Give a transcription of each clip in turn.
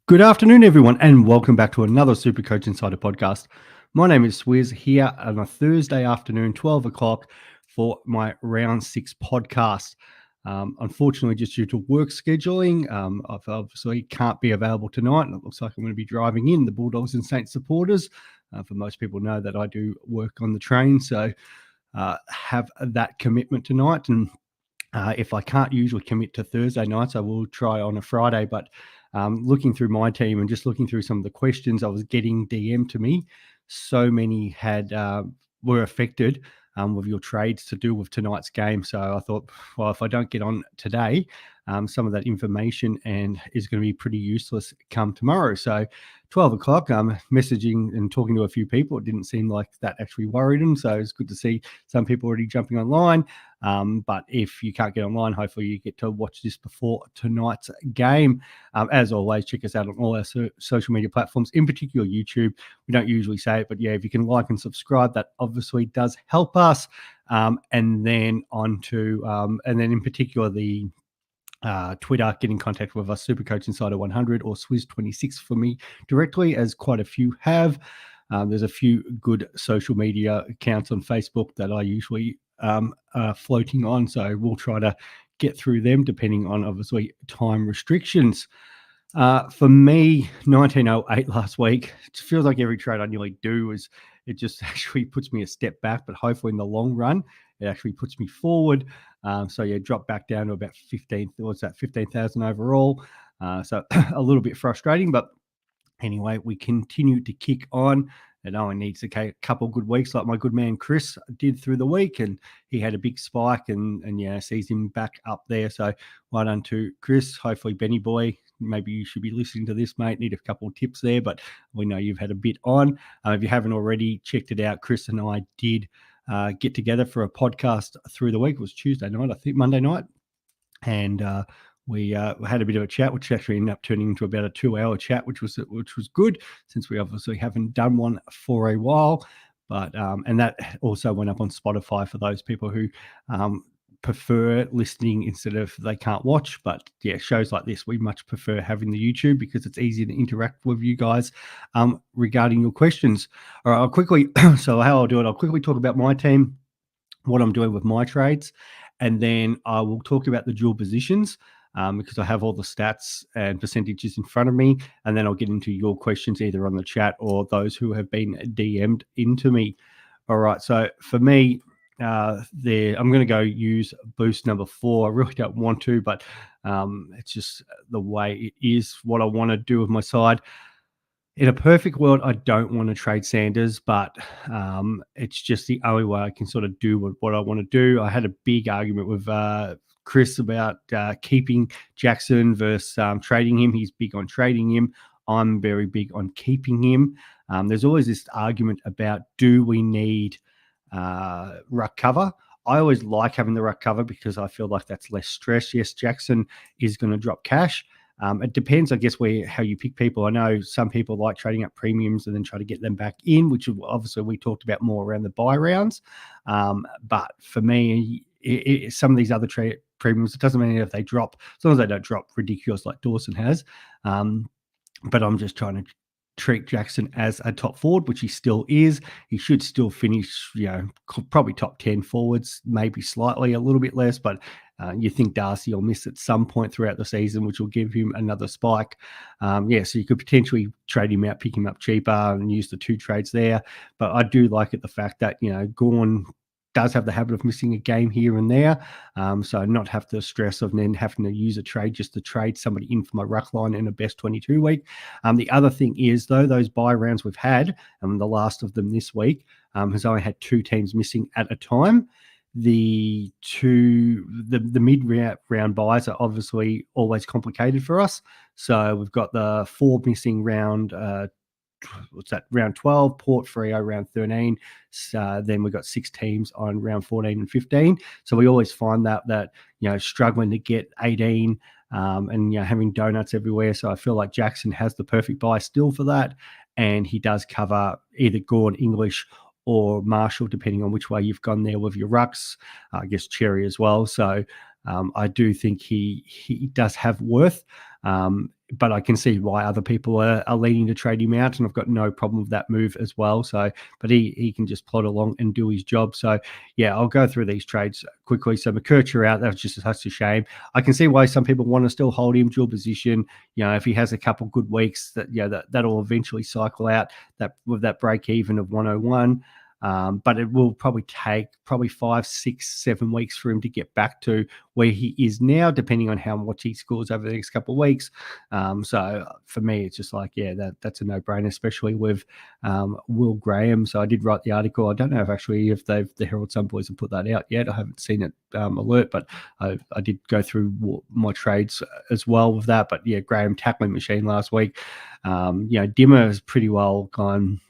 Good afternoon, everyone, and welcome back to another Supercoach Insider podcast. My name is Swiz here on a Thursday afternoon, 12 o'clock, for my Round 6 podcast. Unfortunately, just due to work scheduling, I obviously can't be available tonight, and it looks like I'm going to be driving in the Bulldogs and Saints supporters. For most people know that I do work on the train, so have that commitment tonight. And if I can't usually commit to Thursday nights, I will try on a Friday, but looking through my team and just looking through some of the questions I was getting DM to me, so many were affected with your trades to do with tonight's game. So I thought, well, if I don't get on today, some of that information is going to be pretty useless come tomorrow. So 12 o'clock, I'm messaging and talking to a few people. It didn't seem like that actually worried them. So it's good to see some people already jumping online. But if you can't get online, hopefully you get to watch this before tonight's game. As always, check us out on all our social media platforms, in particular YouTube. We don't usually say it, but yeah, if you can like and subscribe, that obviously does help us. And then in particular, the Twitter, get in contact with us, Supercoach Insider 100 or Swiz26 for me directly, as quite a few have. There's a few good social media accounts on Facebook that I usually floating on, so we'll try to get through them depending on obviously time restrictions. For me, 1908 last week, it feels like every trade I nearly do it just actually puts me a step back, but hopefully in the long run it actually puts me forward. So yeah, drop back down to about 15,000 overall. So a little bit frustrating, but anyway, we continue to kick on. It only needs a couple good weeks, like my good man Chris did through the week, and he had a big spike, and yeah, sees him back up there. So well done to Chris. Hopefully, Benny boy, maybe you should be listening to this, mate. Need a couple of tips there, but we know you've had a bit on. If you haven't already checked it out, Chris and I did get together for a podcast through the week. It was Tuesday night, I think, Monday night, and we had a bit of a chat, which actually ended up turning into about a 2-hour chat, which was good, since we obviously haven't done one for a while. But and that also went up on Spotify for those people who prefer listening instead of they can't watch. But yeah, shows like this, we much prefer having the YouTube because it's easy to interact with you guys regarding your questions. All right, I'll quickly, so how I'll do it, I'll quickly talk about my team, what I'm doing with my trades, and then I will talk about the dual positions because I have all the stats and percentages in front of me, and then I'll get into your questions either on the chat or those who have been DM'd into me. All right, so for me, I'm going to go use boost number 4. I really don't want to, but it's just the way it is, what I want to do with my side. In a perfect world, I don't want to trade Sanders, but it's just the only way I can sort of do what I want to do. I had a big argument with Chris about keeping Jackson versus trading him. He's big on trading him. I'm very big on keeping him. There's always this argument about, do we need ruck cover? I always like having the ruck cover because I feel like that's less stress. Yes, Jackson is going to drop cash. It depends, I guess, how you pick people. I know some people like trading up premiums and then try to get them back in, which obviously we talked about more around the buy rounds. But for me, some of these other premiums, it doesn't matter if they drop, as long as they don't drop ridiculous like Dawson has. But I'm just trying to treat Jackson as a top forward, which he still is. He should still finish, probably top 10 forwards, maybe slightly a little bit less, but you think Darcy will miss at some point throughout the season, which will give him another spike. So you could potentially trade him out, pick him up cheaper, and use the 2 trades there. But I do like it, the fact that, Gawn does have the habit of missing a game here and there. So not have to stress of then having to use a trade just to trade somebody in for my ruck line in a best 22 week. The other thing is, though, those buy rounds we've had, and the last of them this week, has only had 2 teams missing at a time. The mid-round buys are obviously always complicated for us. So we've got the 4 missing round, round 12, Port Freo round 13. Then we've got 6 teams on round 14 and 15. So we always find that struggling to get 18 and having donuts everywhere. So I feel like Jackson has the perfect buy still for that, and he does cover either Gawn, English, or Marshall, depending on which way you've gone there with your rucks. I guess Cherry as well. So I do think he does have worth. But I can see why other people are leading to trade him out, and I've got no problem with that move as well. So, but he can just plod along and do his job. So, yeah, I'll go through these trades quickly. So, McKercher out, that's just such a shame. I can see why some people want to still hold him dual position. If he has a couple good weeks, that'll eventually cycle out with that break even of 101. But it will probably take 5, 6, 7 weeks for him to get back to where he is now, depending on how much he scores over the next couple of weeks. So for me, it's just like, that's a no-brainer, especially with Will Graham. So I did write the article. I don't know if the Herald Sun boys have put that out yet. I haven't seen it alert, but I did go through my trades as well with that. But yeah, Graham tackling machine last week. Dimmer is pretty well gone.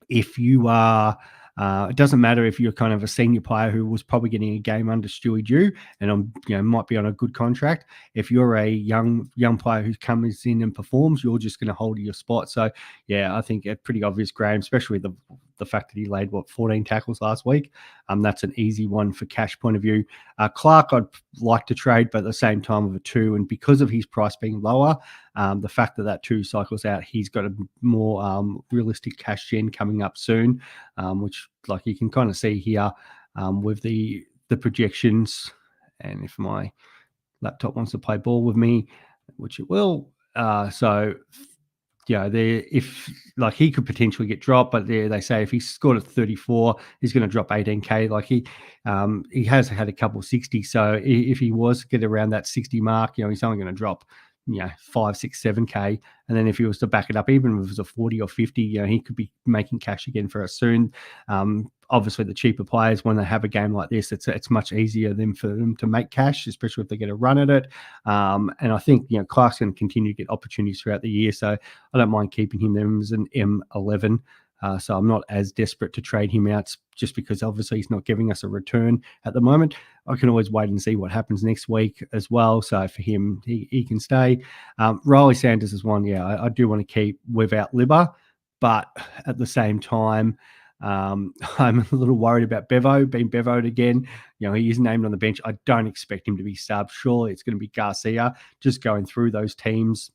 If you are, it doesn't matter if you're kind of a senior player who was probably getting a game under Stewie Dew and might be on a good contract. If you're a young player who comes in and performs, you're just going to hold your spot. So yeah, I think it's pretty obvious, Graham, especially the fact that he laid 14 tackles last week. That's an easy one for cash point of view. Clark, I'd like to trade, but at the same time with a 2, and because of his price being lower, the fact that 2 cycles out, he's got a more realistic cash gen coming up soon, which like you can kind of see here with the projections. And if my laptop wants to play ball with me, which it will, if like he could potentially get dropped, but they say if he scored at 34, he's going to drop 18k. Like he has had a couple 60, so if he was to get around that 60 mark, he's only going to drop 5, 6, 7k. And then if he was to back it up, even if it was a 40 or 50, he could be making cash again for us soon. Obviously, the cheaper players, when they have a game like this, it's much easier for them to make cash, especially if they get a run at it. And I think Clark's going to continue to get opportunities throughout the year, so I don't mind keeping him there as an M11. So I'm not as desperate to trade him out just because obviously he's not giving us a return at the moment. I can always wait and see what happens next week as well. So for him, he can stay. Riley Sanders is one, I do want to keep without Libba, but at the same time, I'm a little worried about Bevo being Bevoed again. He is named on the bench. I don't expect him to be subbed. Surely it's going to be Garcia, just going through those teams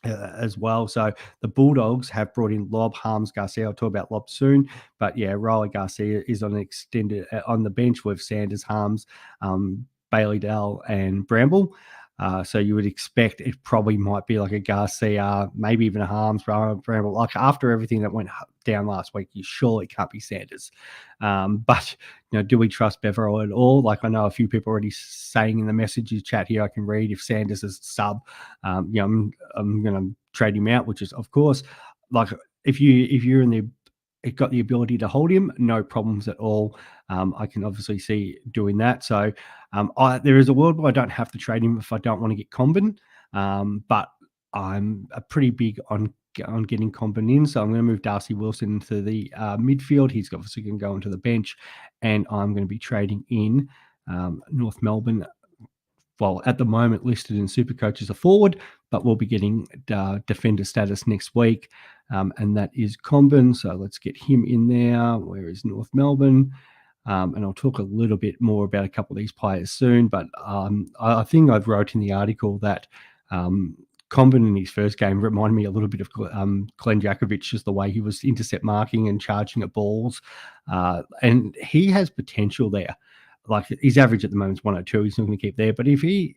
as well. So the Bulldogs have brought in Lob, Harms, Garcia. I'll talk about Lob soon. But yeah, Riley Garcia is on the bench with Sanders, Harms, Bailey Dell, and Bramble. So you would expect it probably might be like a Garcia, maybe even a Harms, Bramble. Like after everything that went down last week, you surely can't be Sanders. But do we trust Beverell at all? Like I know a few people already saying in the messages chat here, I can read if Sanders is sub, I'm going to trade him out, which is of course like if you're in the got the ability to hold him, no problems at all. I can obviously see doing that. So there is a world where I don't have to trade him if I don't want to get Comin, but I'm pretty big on getting Comin in. So I'm going to move Darcy Wilson into the midfield. He's obviously going to go into the bench, and I'm going to be trading in North Melbourne. Well, at the moment listed in Supercoach as a forward, but we'll be getting defender status next week, and that is Comin. So let's get him in there. Where is North Melbourne? And I'll talk a little bit more about a couple of these players soon, but I think I've wrote in the article that Comin in his first game reminded me a little bit of Glenn Jakovic, just the way he was intercept marking and charging at balls, and he has potential there. Like his average at the moment is 102. He's not going to keep there. But if he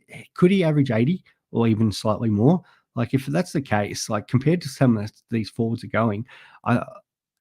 average 80 or even slightly more, like if that's the case, like compared to some of these forwards are going,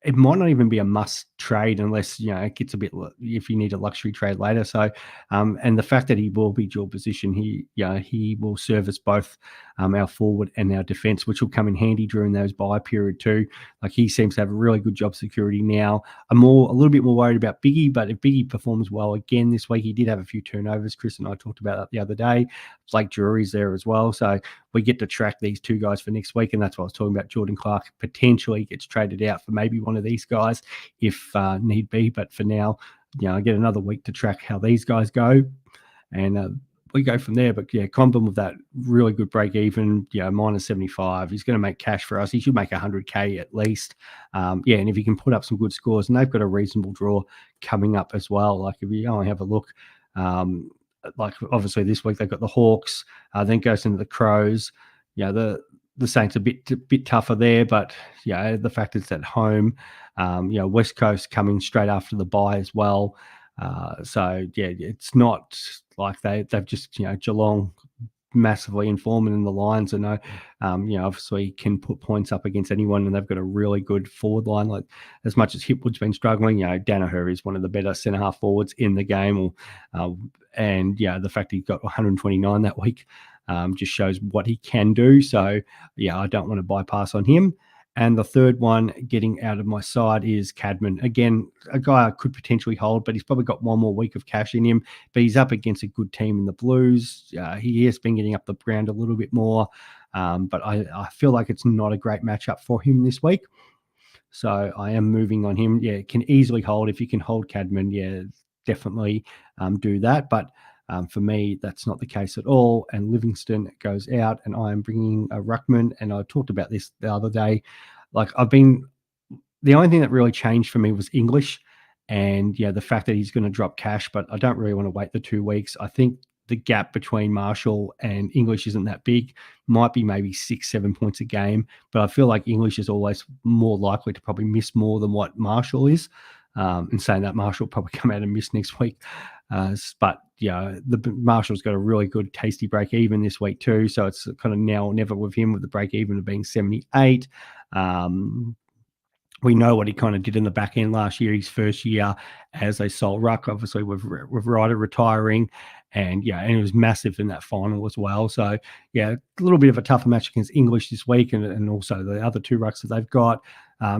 it might not even be a must trade unless, it gets a bit, if you need a luxury trade later. So, and the fact that he will be dual position, he will service both our forward and our defense, which will come in handy during those bye period too. Like he seems to have a really good job security now. I'm a little bit more worried about Biggie, but if Biggie performs well again this week, he did have a few turnovers. Chris and I talked about that the other day. Blake Drury's there as well. So we get to track these two guys for next week. And that's what I was talking about. Jordan Clark potentially gets traded out for maybe one of these guys if need be. But for now, I get another week to track how these guys go. And we go from there. But yeah, Comin with that really good break even, minus 75. He's going to make cash for us. He should make 100k at least. And if he can put up some good scores, and they've got a reasonable draw coming up as well. Like if you only have a look, like obviously this week they've got the Hawks, then goes into the Crows. The Saints a bit tougher there, but the fact it's at home, West Coast coming straight after the bye as well. It's not like they've just Geelong massively in form, and in the Lions I know, obviously can put points up against anyone, and they've got a really good forward line. Like as much as Hipwood's been struggling, Danaher is one of the better centre half forwards in the game, and the fact he got 129 that week just shows what he can do. So I don't want to bypass on him. And the third one getting out of my side is Cadman. Again, a guy I could potentially hold, but he's probably got one more week of cash in him. But he's up against a good team in the Blues. He has been getting up the ground a little bit more. But I feel like it's not a great matchup for him this week. So I am moving on him. Can easily hold. If you can hold Cadman, definitely do that. But for me, that's not the case at all. And Livingston goes out, and I am bringing a Ruckman. And I talked about this the other day. Like the only thing that really changed for me was English, and the fact that he's going to drop cash. But I don't really want to wait the 2 weeks. I think the gap between Marshall and English isn't that big. Might be maybe 6-7 points a game, but I feel like English is always more likely to probably miss more than what Marshall is. In saying that, Marshall will probably come out and miss next week. But the Marshall's got a really good tasty break even this week too. So it's kind of now or never with him, with the break even of being 78. We know what he kind of did in the back end last year, his first year as a sole ruck, obviously with Ryder retiring, and it was massive in that final as well. So a little bit of a tougher match against English this week, and also the other 2 rucks that they've got.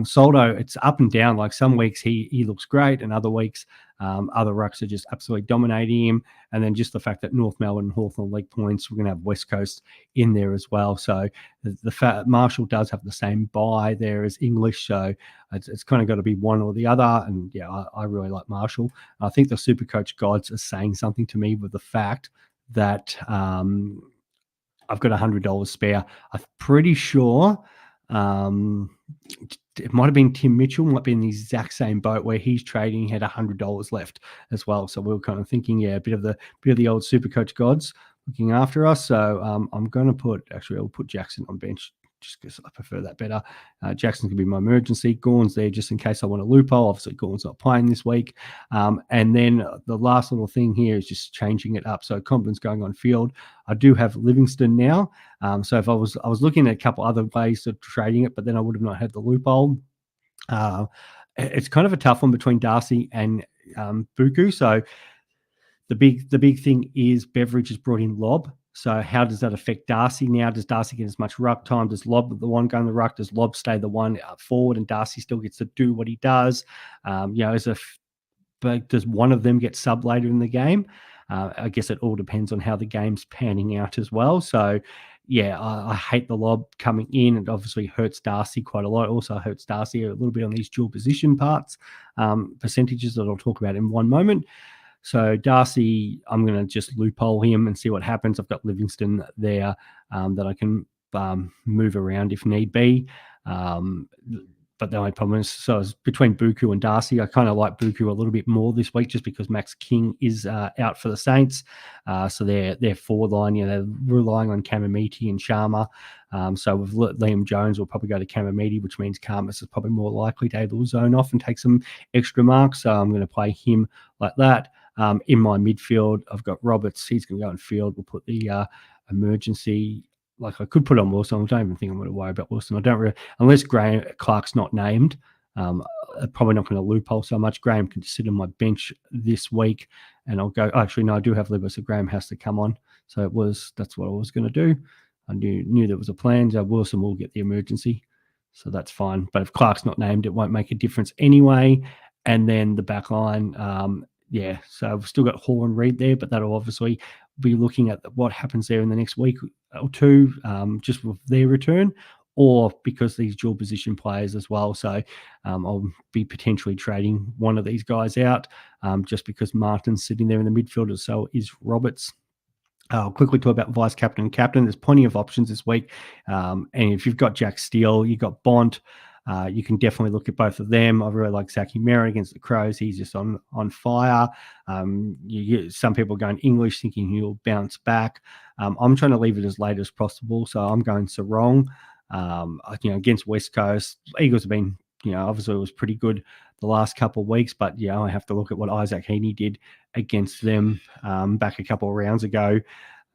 Soldo, it's up and down. Like some weeks he looks great, and other weeks other rucks are just absolutely dominating him. And then just the fact that North Melbourne and Hawthorn League points, we're going to have West Coast in there as well. So the fact Marshall does have the same bye there as English, so it's kind of got to be one or the other. And I really like Marshall. I think the Supercoach gods are saying something to me with the fact that I've got $100 spare. I'm pretty sure it might have been Tim Mitchell, might be in the exact same boat where he's trading. He had $100 left as well. So we were kind of thinking, a bit of the old Supercoach gods looking after us. So I'm going to I'll put Jackson on bench just because I prefer that better. Jackson can be my emergency. Gawn's there just in case I want a loophole. Obviously, Gawn's not playing this week. And then the last little thing here is just changing it up. So Compton's going on field. I do have Livingston now. So if I was looking at a couple other ways of trading it, but then I would have not had the loophole. It's kind of a tough one between Darcy and Buku. So the big thing is Beveridge has brought in Lob. So how does that affect Darcy now? Does Darcy get as much ruck time? Does Lob the one going the ruck? Does Lob stay the one forward, and Darcy still gets to do what he does? But does one of them get sub later in the game? I guess it all depends on how the game's panning out as well. So I hate the Lob coming in. It obviously hurts Darcy quite a lot. It also hurts Darcy a little bit on these dual position parts, percentages that I'll talk about in one moment. So Darcy, I'm going to just loophole him and see what happens. I've got Livingston there that I can move around if need be. But the only problem is, so it's between Buku and Darcy. I kind of like Buku a little bit more this week just because Max King is out for the Saints. So their forward line, they're relying on Kamamiti and Sharma. So with Liam Jones, we'll probably go to Kamamiti, which means Karmas is probably more likely to able to zone off and take some extra marks. So I'm going to play him like that. In my midfield, I've got Roberts. He's going to go in field. We'll put the emergency. Like I could put on Wilson. I don't even think I'm going to worry about Wilson. I don't really, unless Graham Clark's not named. I'm probably not going to loophole so much. Graham can sit on my bench this week, and I'll go. Actually, no, I do have Libba, so Graham has to come on. So that's what I was going to do. I knew there was a plan. So Wilson will get the emergency, so that's fine. But if Clark's not named, it won't make a difference anyway. And then the back line. So I've still got Hall and Reed there, but that'll obviously be looking at what happens there in the next week or two, just with their return, or because these dual position players as well. So I'll be potentially trading one of these guys out just because Martin's sitting there in the midfield, so is Roberts. I'll quickly talk about vice captain and captain. There's plenty of options this week. And if you've got Jack Steele, you've got Bont, You can definitely look at both of them. I really like Zachy Merritt against the Crows. He's just on fire. Some people are going English thinking he'll bounce back. I'm trying to leave it as late as possible, so I'm going Sarong. Against West Coast, Eagles have been, obviously it was pretty good the last couple of weeks, but I have to look at what Isaac Heaney did against them back a couple of rounds ago.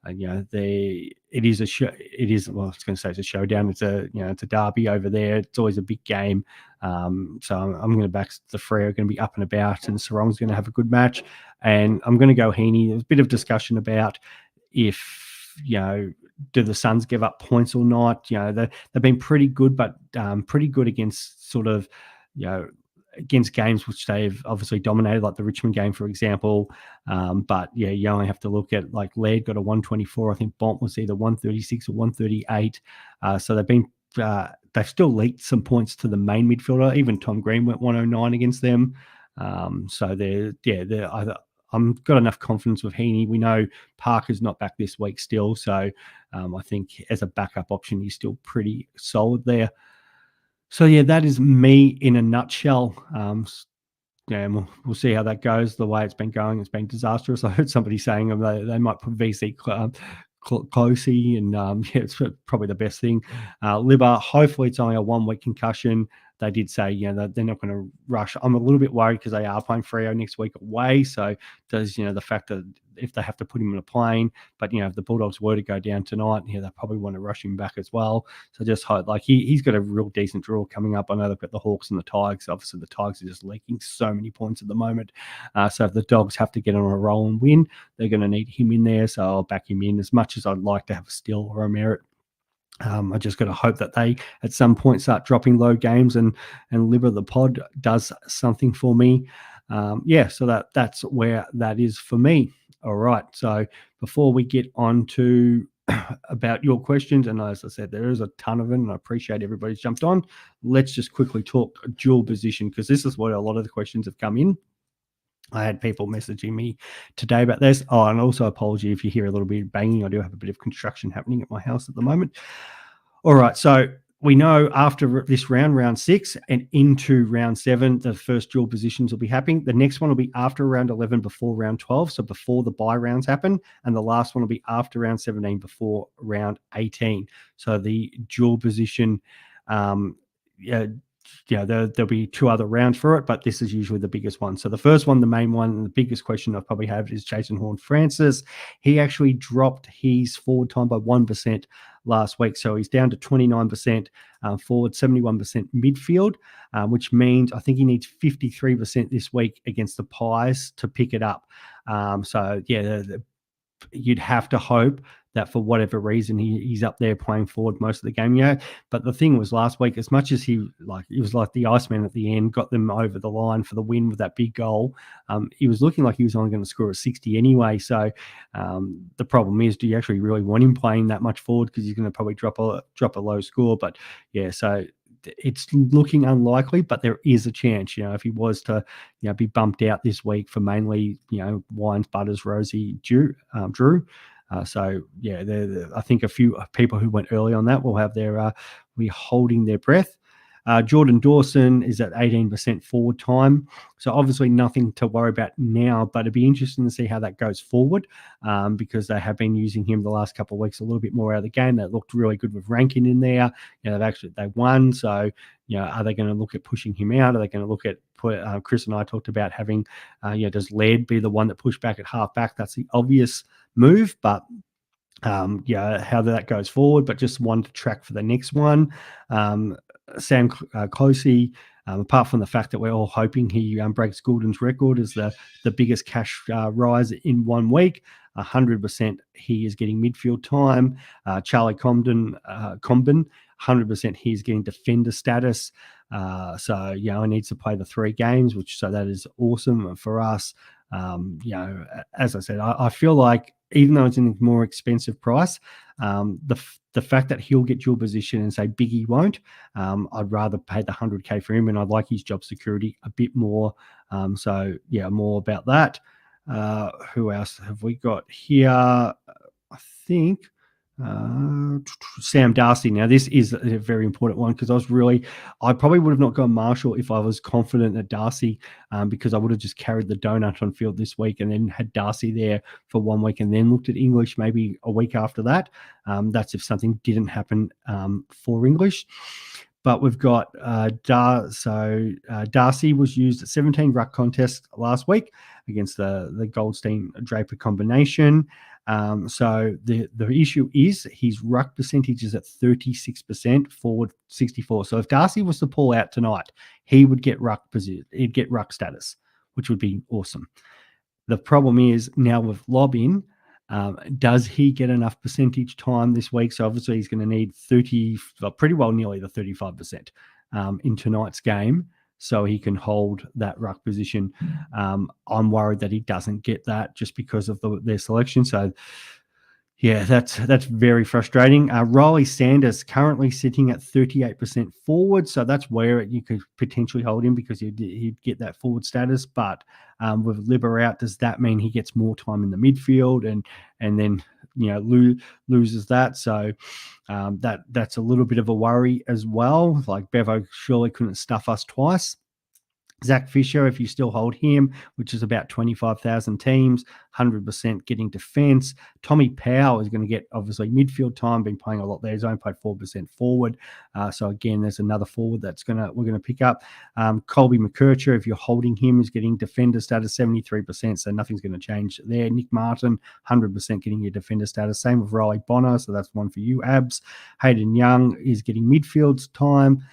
It is well, I was going to say it's a showdown. It's a derby over there. It's always a big game. So I'm going to back the Freo, going to be up and about, and Sarong's going to have a good match. And I'm going to go Heaney. There's a bit of discussion about if, do the Suns give up points or not? They've been pretty good, but pretty good against sort of, against games which they've obviously dominated, like the Richmond game, for example. But you only have to look at, like, Laird got a 124. I think Bont was either 136 or 138. So they've still leaked some points to the main midfielder. Even Tom Green went 109 against them. So I've got enough confidence with Heaney. We know Parker's not back this week still, so I think as a backup option, he's still pretty solid there. So, that is me in a nutshell. And we'll see how that goes. The way it's been going, it's been disastrous. I heard somebody saying they might put VC Closey, and it's probably the best thing. Libba, hopefully it's only a 1 week concussion. They did say, that they're not going to rush. I'm a little bit worried because they are playing Freo next week away. So does, the fact that if they have to put him in a plane, but, if the Bulldogs were to go down tonight, they probably want to rush him back as well. So just hope, like, he's got a real decent draw coming up. I know they've got the Hawks and the Tigers. Obviously the Tigers are just leaking so many points at the moment. So if the Dogs have to get on a roll and win, they're going to need him in there. So I'll back him in, as much as I'd like to have a Still or a Merritt. I just got to hope that they at some point start dropping low games and Liver the Pod does something for me. So that's where that is for me. All right. So before we get on to about your questions, and as I said, there is a ton of them, and I appreciate everybody's jumped on. Let's just quickly talk dual position, because this is what a lot of the questions have come in. I had people messaging me today about this. Oh, and also apology if you hear a little bit of banging. I do have a bit of construction happening at my house at the moment. All right, so we know after this round 6 and into round 7, the first dual positions will be happening. The next one will be after round 11, before round 12, so before the bye rounds happen. And the last one will be after round 17, before round 18. So the dual position, there'll be 2 other rounds for it, but this is usually the biggest one. So the first one, the main one, and the biggest question I probably have is Jason Horne-Francis. He actually dropped his forward time by 1% last week. So he's down to 29% forward, 71% midfield, which means I think he needs 53% this week against the Pies to pick it up. You'd have to hope that for whatever reason he's up there playing forward most of the game. But the thing was, last week, as much as he was like the Iceman at the end, got them over the line for the win with that big goal, he was looking like he was only going to score a 60 anyway. So the problem is, do you actually really want him playing that much forward, because he's going to probably drop a low score? But so it's looking unlikely, but there is a chance, if he was to, be bumped out this week for mainly, Wines, Butters, Rosie, Drew. I think a few people who went early on that will have be holding their breath. Jordan Dawson is at 18% forward time. So obviously nothing to worry about now, but it'd be interesting to see how that goes forward, because they have been using him the last couple of weeks a little bit more out of the game. That looked really good with Rankin in there. They won. So, are they going to look at pushing him out? Are they going to look at Chris and I talked about having, does Laird be the one that pushed back at half back? That's the obvious move, but how that goes forward, but just wanted to track for the next one. Sam Closey, apart from the fact that we're all hoping he breaks Goulden's record as the biggest cash rise in 1 week, 100% he is getting midfield time. Charlie Combin, 100% he's getting defender status. He needs to play the 3 games, so that is awesome for us. As I said, I feel like even though it's in a more expensive price, the fact that he'll get dual position and say Biggie won't, I'd rather pay the 100K for him, and I'd like his job security a bit more. More about that. Who else have we got here? I think Sam Darcy. Now, this is a very important one because I probably would have not gone Marshall if I was confident at Darcy, because I would have just carried the donut on field this week and then had Darcy there for 1 week and then looked at English maybe a week after that. That's if something didn't happen for English. But we've got Darcy was used at 17 ruck contests last week against the Goldstein Draper combination. So the issue is his ruck percentage is at 36%, forward 64. So if Darcy was to pull out tonight, he would get ruck position. He'd get ruck status, which would be awesome. The problem is now with Lob in, does he get enough percentage time this week? So obviously he's going to need pretty well nearly the 35% in tonight's game, so he can hold that ruck position. I'm worried that he doesn't get that just because of their selection. So yeah, that's very frustrating. Riley Sanders currently sitting at 38% forward, so that's where you could potentially hold him because he'd get that forward status. But with Libber out, does that mean he gets more time in the midfield and then loses that? So that's a little bit of a worry as well. Like Bevo surely couldn't stuff us twice. Zach Fisher, if you still hold him, which is about 25,000 teams, 100% getting defense. Tommy Powell is going to get, obviously, midfield time, been playing a lot there. He's only played 4% forward. So, again, there's another forward we're going to pick up. Colby McKercher, if you're holding him, is getting defender status, 73%, so nothing's going to change there. Nick Martin, 100% getting your defender status. Same with Riley Bonner, so that's one for you, Abs. Hayden Young is getting midfield time.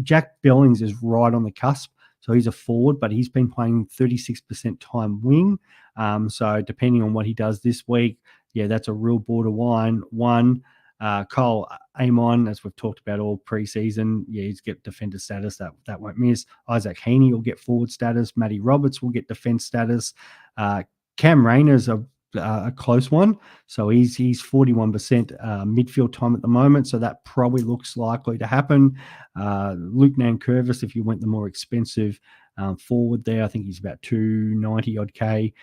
Jack Billings is right on the cusp. So he's a forward, but he's been playing 36% time wing. So depending on what he does this week, yeah, that's a real borderline one. Cole Amon, as we've talked about all preseason, yeah, he's get defender status. That won't miss. Isaac Heaney will get forward status. Matty Roberts will get defense status. Cam Rayner's a close one. So he's 41% midfield time at the moment. So that probably looks likely to happen. Luke Nankervis, if you went the more expensive forward there, I think he's about 290 odd K.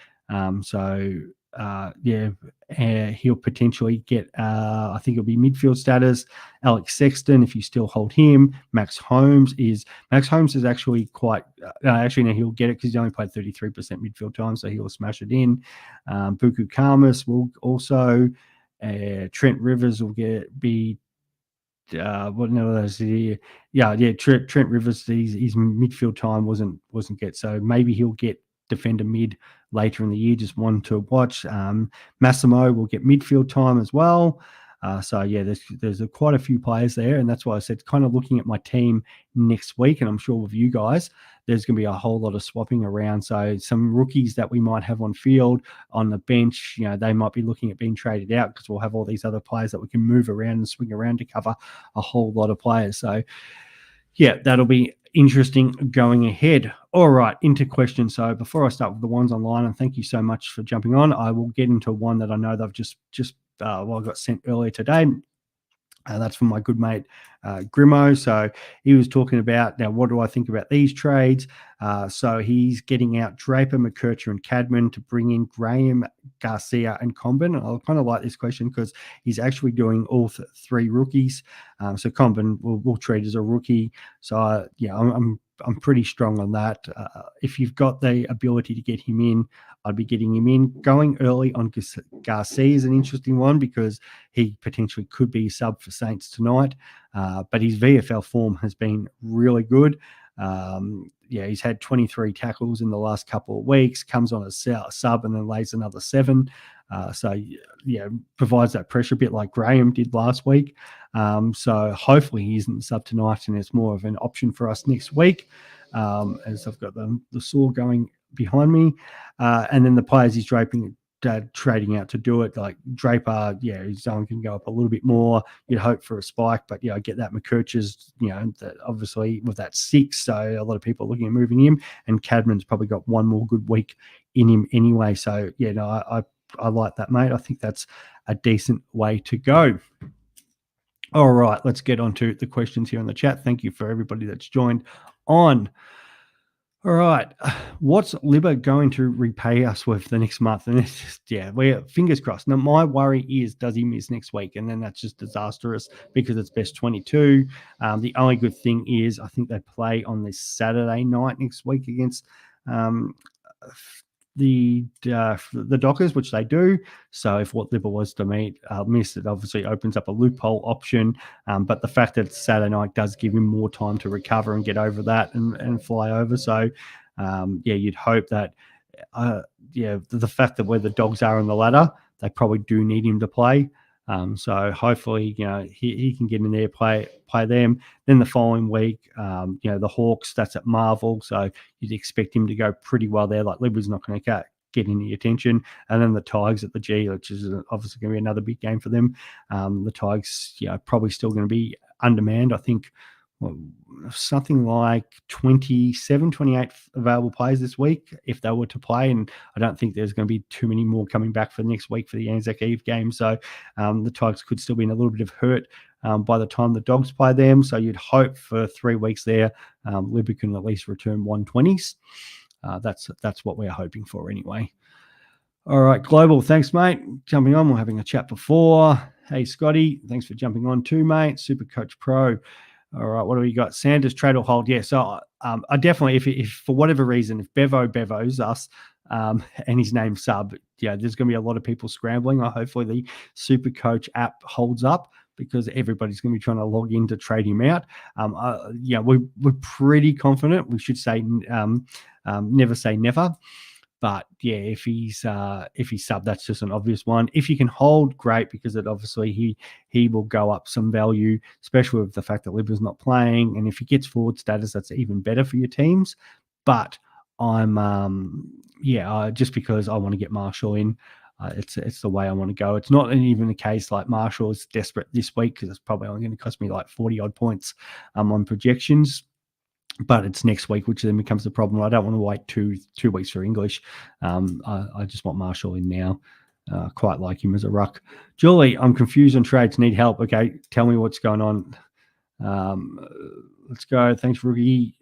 He'll potentially get, I think it'll be midfield status. Alex Sexton, if you still hold him. Max Holmes is actually quite, he'll get it because he's only played 33% midfield time, so he'll smash it in. Buku Karmas will also, Trent Rivers will Trent Rivers, his midfield time wasn't get, so maybe he'll get defender mid later in the year, just one to watch. Massimo will get midfield time as well. So yeah, there's quite a few players there, and that's why I said kind of looking at my team next week, and I'm sure with you guys, there's going to be a whole lot of swapping around. So some rookies that we might have on field, on the bench, they might be looking at being traded out because we'll have all these other players that we can move around and swing around to cover a whole lot of players. So yeah, that'll be interesting going ahead. All right, into questions. So before I start with the ones online, and thank you so much for jumping on, I will get into one that I know they've just got sent earlier today. That's from my good mate, Grimo. So he was talking about, now, what do I think about these trades? So he's getting out Draper, McKercher, and Cadman to bring in Graham, Garcia, and Comin. I kind of like this question because he's actually doing all three rookies. So Comin we'll treat as a rookie. So, I'm pretty strong on that. If you've got the ability to get him in, I'd be getting him in. Going early on Garcia is an interesting one because he potentially could be a sub for Saints tonight. But his VFL form has been really good. He's had 23 tackles in the last couple of weeks, comes on a sub and then lays another 7. Provides that pressure a bit like Graham did last week. So hopefully he isn't the sub tonight and it's more of an option for us next week, as I've got the saw going behind me. And then the players he's trading out to do it, like Draper, his zone can go up a little bit more. You'd hope for a spike, but I get that McKercher's, that obviously with that 6, so a lot of people are looking at moving him, and Cadman's probably got one more good week in him anyway. So I like that, mate. I think that's a decent way to go. All right, let's get on to the questions here in the chat. Thank you for everybody that's joined on. All right. What's Libba going to repay us with the next month? And it's just, yeah, we're fingers crossed. Now, my worry is, does he miss next week? And then that's just disastrous because it's best 22. The only good thing is, I think they play on this Saturday night next week against um, the Dockers, which they do. So if what Libba was to miss, it obviously opens up a loophole option. But the fact that it's Saturday night does give him more time to recover and get over that and fly over. So you'd hope that the fact that where the Dogs are on the ladder, they probably do need him to play. So hopefully, he can get in there, play them. Then the following week, the Hawks, that's at Marvel. So you'd expect him to go pretty well there. Like Libba's not going to get any attention. And then the Tigers at the G, which is obviously going to be another big game for them. The Tigers, probably still going to be undermanned. I think something like 27, 28 available players this week if they were to play. And I don't think there's going to be too many more coming back for next week for the Anzac Eve game. So the Tigers could still be in a little bit of hurt by the time the Dogs play them. So you'd hope for 3 weeks there, Libby can at least return 120s. That's what we're hoping for anyway. All right, Global, thanks, mate. Jumping on, we're having a chat before. Hey, Scotty, thanks for jumping on too, mate. Supercoach Pro. All right, what do we got? Sanders trade or hold? Yeah, so I definitely, if for whatever reason, if Bevo's us and his name's Sub, there's going to be a lot of people scrambling. Hopefully the Supercoach app holds up because everybody's going to be trying to log in to trade him out. We're pretty confident. We should say never say never. But yeah, if he's sub, that's just an obvious one. If you can hold, great, because it obviously he will go up some value, especially with the fact that Libba's not playing. And if he gets forward status, that's even better for your teams. But I'm just because I want to get Marshall in. It's the way I want to go. It's not even a case like Marshall is desperate this week because it's probably only going to cost me like 40 odd points on projections. But it's next week, which then becomes the problem. I don't want to wait two weeks for English. I just want Marshall in now. Quite like him as a ruck. Julie, I'm confused on trades. Need help. Okay, tell me what's going on. Let's go. Thanks, Rookie.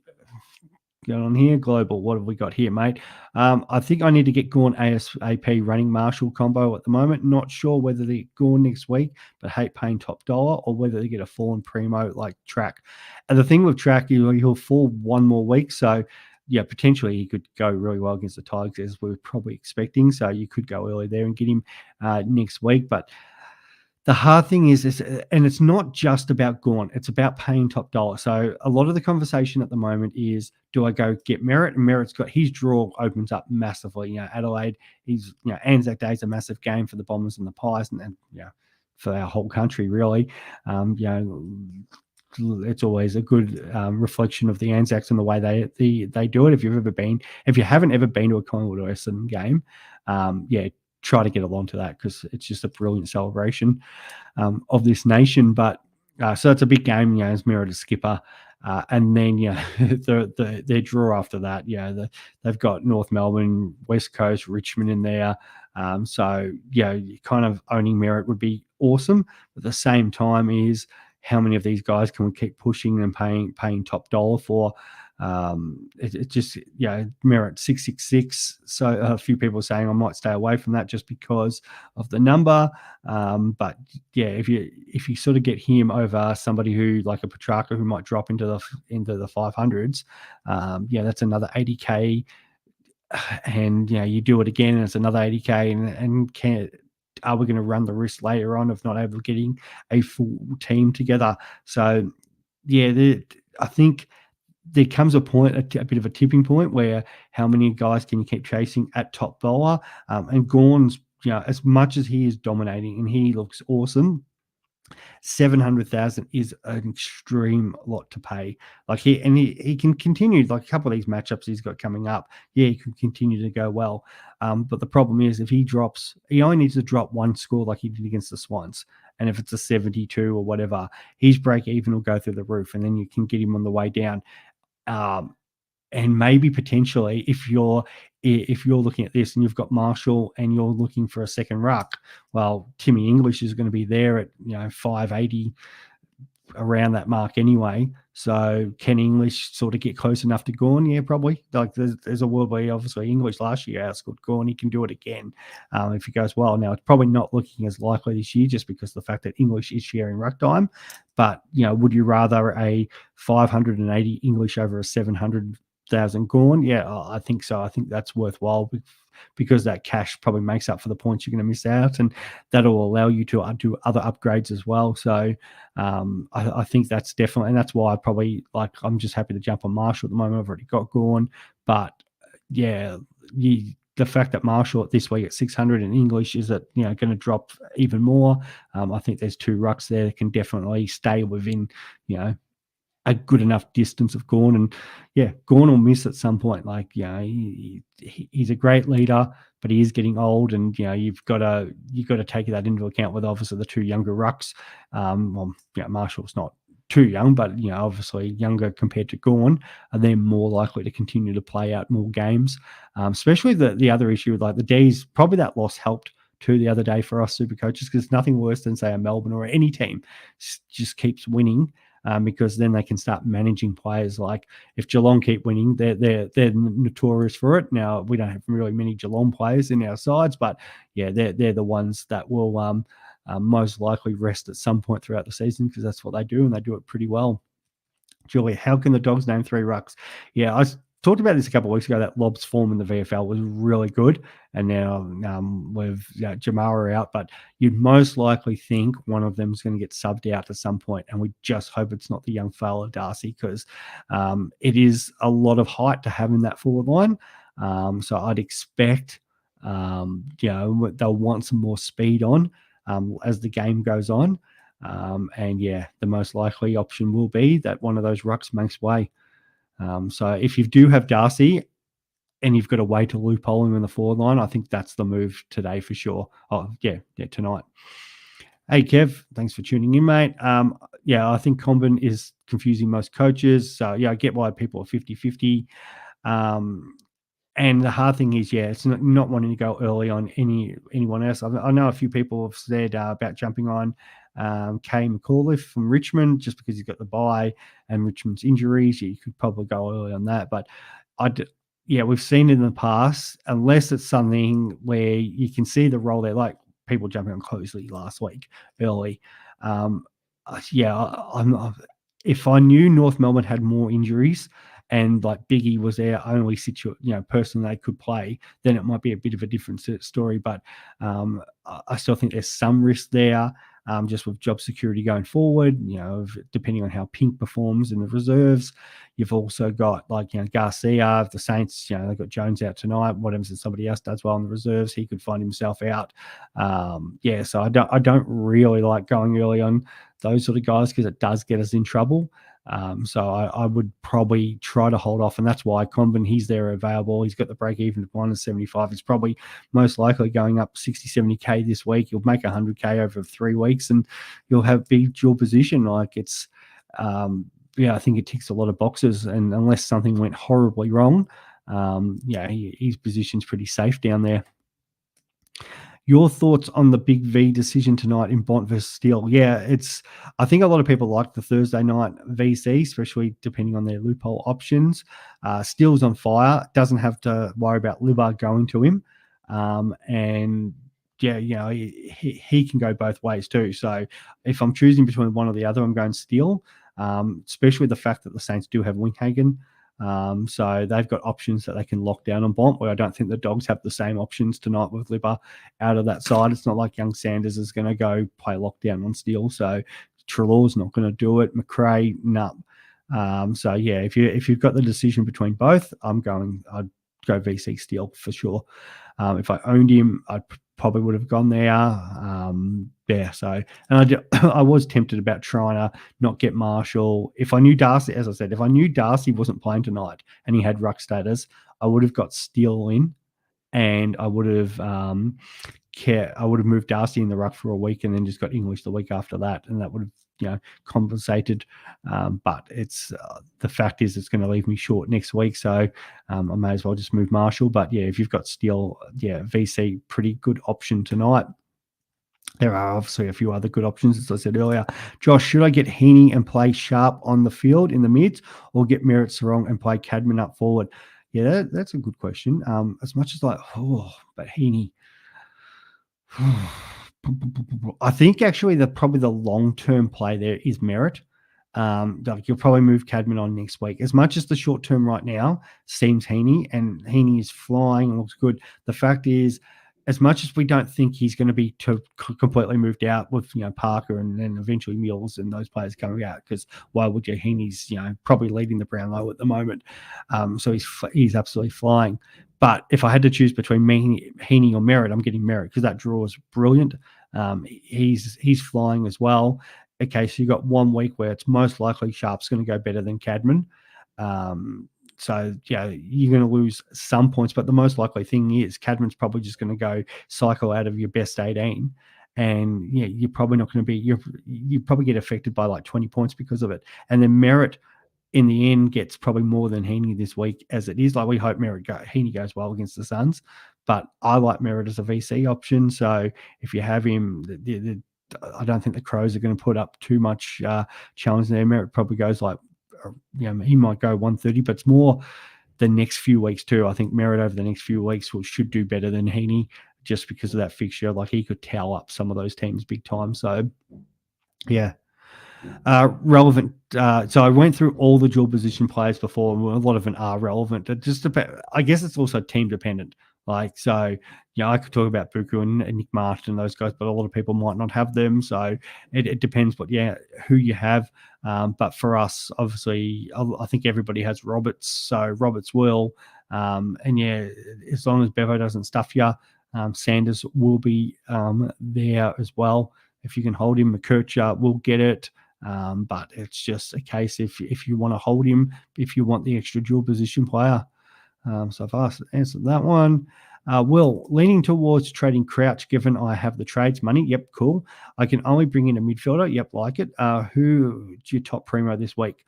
Going on here, Global. What have we got here, mate? I think I need to get Gorn ASAP running Marshall combo at the moment. Not sure whether they get Gorn next week, but hate paying top dollar, or whether they get a fallen primo like Track. And the thing with Track, he'll fall one more week, so potentially he could go really well against the Tigers as we were probably expecting. So you could go early there and get him next week, but. The hard thing is, and it's not just about Gaunt, it's about paying top dollar. So a lot of the conversation at the moment is, do I go get Merritt? And Merritt's got his draw opens up massively. Adelaide, Anzac Day is a massive game for the Bombers and the Pies, and for our whole country, really. It's always a good reflection of the Anzacs and the way they do it. If you haven't ever been to a Collingwood or Essendon game, try to get along to that because it's just a brilliant celebration of this nation. But so it's a big game, as Merritt as skipper. And then, their draw after that, they've got North Melbourne, West Coast, Richmond in there. So kind of owning Merritt would be awesome. But at the same time is how many of these guys can we keep pushing and paying top dollar for? It just Merritt 666. So a few people are saying I might stay away from that just because of the number. But if you sort of get him over somebody who like a Petrarca who might drop into the 500s, that's another 80k. And you do it again and it's another 80k. And are we going to run the risk later on of not able to getting a full team together? So I think there comes a point, a bit of a tipping point, where how many guys can you keep chasing at top dollar? And Gawn's, as much as he is dominating and he looks awesome, 700,000 is an extreme lot to pay. Like he can continue, like a couple of these matchups he's got coming up. He can continue to go well. But the problem is if he only needs to drop one score like he did against the Swans. And if it's a 72 or whatever, his break even will go through the roof, and then you can get him on the way down. And maybe potentially if you're looking at this and you've got Marshall and you're looking for a second ruck, well, Timmy English is going to be there at 580 around that mark anyway. So can English sort of get close enough to Gawn? Yeah, probably. Like there's a world where obviously English last year outscored Gawn. He can do it again if it goes well. Now, it's probably not looking as likely this year just because of the fact that English is sharing ruck time. But, would you rather a 580 English over a 700,000 Gawn? Yeah, I think so. I think that's worthwhile because that cash probably makes up for the points you're going to miss out, and that'll allow you to do other upgrades as well. So I think that's definitely, and that's why I'm just happy to jump on Marshall at the moment. I've already got Gawn, but yeah, the fact that Marshall this week at 600 in English is going to drop even more. I think there's two rucks there that can definitely stay within a good enough distance of Gawn, and Gawn will miss at some point. Like he's a great leader, but he is getting old, and you've got to take that into account with obviously the two younger rucks. Marshall's not too young, but obviously younger compared to Gawn, and they're more likely to continue to play out more games. Especially the other issue with like the D's, probably that loss helped too the other day for us super coaches, because nothing worse than say a Melbourne or any team just keeps winning. Because then they can start managing players. Like if Geelong keep winning, they're notorious for it. Now we don't have really many Geelong players in our sides, but they're the ones that will most likely rest at some point throughout the season, because that's what they do, and they do it pretty well. Julie, how can the Dogs name three rucks? Yeah, I talked about this a couple of weeks ago, that Lob's form in the VFL was really good, and now with Jamara out, but you'd most likely think one of them is going to get subbed out at some point, and we just hope it's not the young fella Darcy, because it is a lot of height to have in that forward line. So I'd expect they'll want some more speed on as the game goes on. The most likely option will be that one of those rucks makes way. So if you do have Darcy and you've got a way to loophole him in the forward line, I think that's the move today for sure. Tonight. Hey, Kev, thanks for tuning in, mate. I think Comin is confusing most coaches. So, I get why people are 50-50. And the hard thing is, it's not wanting to go early on anyone else. I know a few people have said about jumping on Kay McAuliffe from Richmond just because he's got the bye and Richmond's injuries. You could probably go early on that. But we've seen it in the past, unless it's something where you can see the role there, like people jumping on Closeley last week early. If I knew North Melbourne had more injuries and like Biggie was their only person they could play, then it might be a bit of a different story. But I still think there's some risk there, just with job security going forward, depending on how Pink performs in the reserves. You've also got Garcia, the Saints, they've got Jones out tonight. What happens if somebody else does well in the reserves? He could find himself out. So I don't really like going early on those sort of guys, because it does get us in trouble. So I would probably try to hold off, and that's why Comin, he's there available. He's got the break even at -75. He's probably most likely going up 60-70K this week. You'll make 100K over 3 weeks, and you'll have big dual position. Like it's, I think it ticks a lot of boxes, and unless something went horribly wrong, his position's pretty safe down there. Your thoughts on the big V decision tonight in Bont versus Steele? I think a lot of people like the Thursday night VC, especially depending on their loophole options. Steele's on fire, doesn't have to worry about Libba going to him. He can go both ways too. So if I'm choosing between one or the other, I'm going Steele, especially the fact that the Saints do have Winkhagen. So they've got options that they can lock down on Bont, where I don't think the Dogs have the same options tonight with Libba out of that side. It's not like young Sanders is going to go play lockdown on Steele. So Trelaw's not going to do it. McRae, no. If you've got the decision between both, I'd go VC Steele for sure. If I owned him, I probably would have gone there. I was tempted about trying to not get Marshall. If I knew Darcy, as I said, if I knew Darcy wasn't playing tonight and he had ruck status, I would have got Steele in, and I would have moved Darcy in the ruck for a week and then just got English the week after that, and that would have compensated. But it's the fact is it's going to leave me short next week, so I may as well just move Marshall. But if you've got Steele, VC pretty good option tonight. There are obviously a few other good options, as I said earlier. Josh, should I get Heaney and play Sharp on the field in the mids, or get Merritt Sarong and play Cadman up forward? Yeah, that's a good question. As much as but Heaney, I think actually probably the long-term play there is Merritt. Like you'll probably move Cadman on next week. As much as the short term right now seems Heaney, and Heaney is flying and looks good, the fact is, as much as we don't think he's going to be completely moved out with Parker and then eventually Mills and those players coming out, because why would you? Heaney's probably leading the Brownlow at the moment, so he's absolutely flying. But if I had to choose between Heaney or Merritt, I'm getting Merritt because that draw is brilliant. He's flying as well. Okay, so you've got 1 week where it's most likely Sharp's going to go better than Cadman. So, yeah, you're going to lose some points, but the most likely thing is Cadman's probably just going to go cycle out of your best 18. And, yeah, you're probably not going to be – you probably get affected by like 20 points because of it. And then Merritt – in the end, gets probably more than Heaney this week as it is. Like we hope Heaney goes well against the Suns, but I like Merritt as a VC option. So if you have him, I don't think the Crows are going to put up too much challenge there. Merritt probably goes like, he might go 130, but it's more the next few weeks too. I think Merritt over the next few weeks should do better than Heaney just because of that fixture. Like he could towel up some of those teams big time. So, yeah. Relevant. So I went through all the dual position players before, and a lot of them are relevant. It just I guess it's also team dependent. Like, so, I could talk about Buku and Nick Martin and those guys, but a lot of people might not have them. So it depends who you have. But for us, obviously, I think everybody has Roberts. So Roberts will. And as long as Bevo doesn't stuff you, Sanders will be there as well. If you can hold him, McKercher will get it. But it's just a case if you want to hold him, if you want the extra dual position player. So I've answered that one. Will, leaning towards trading Crouch given I have the trades money. Yep, cool. I can only bring in a midfielder. Yep, like it. Who's your top primo this week?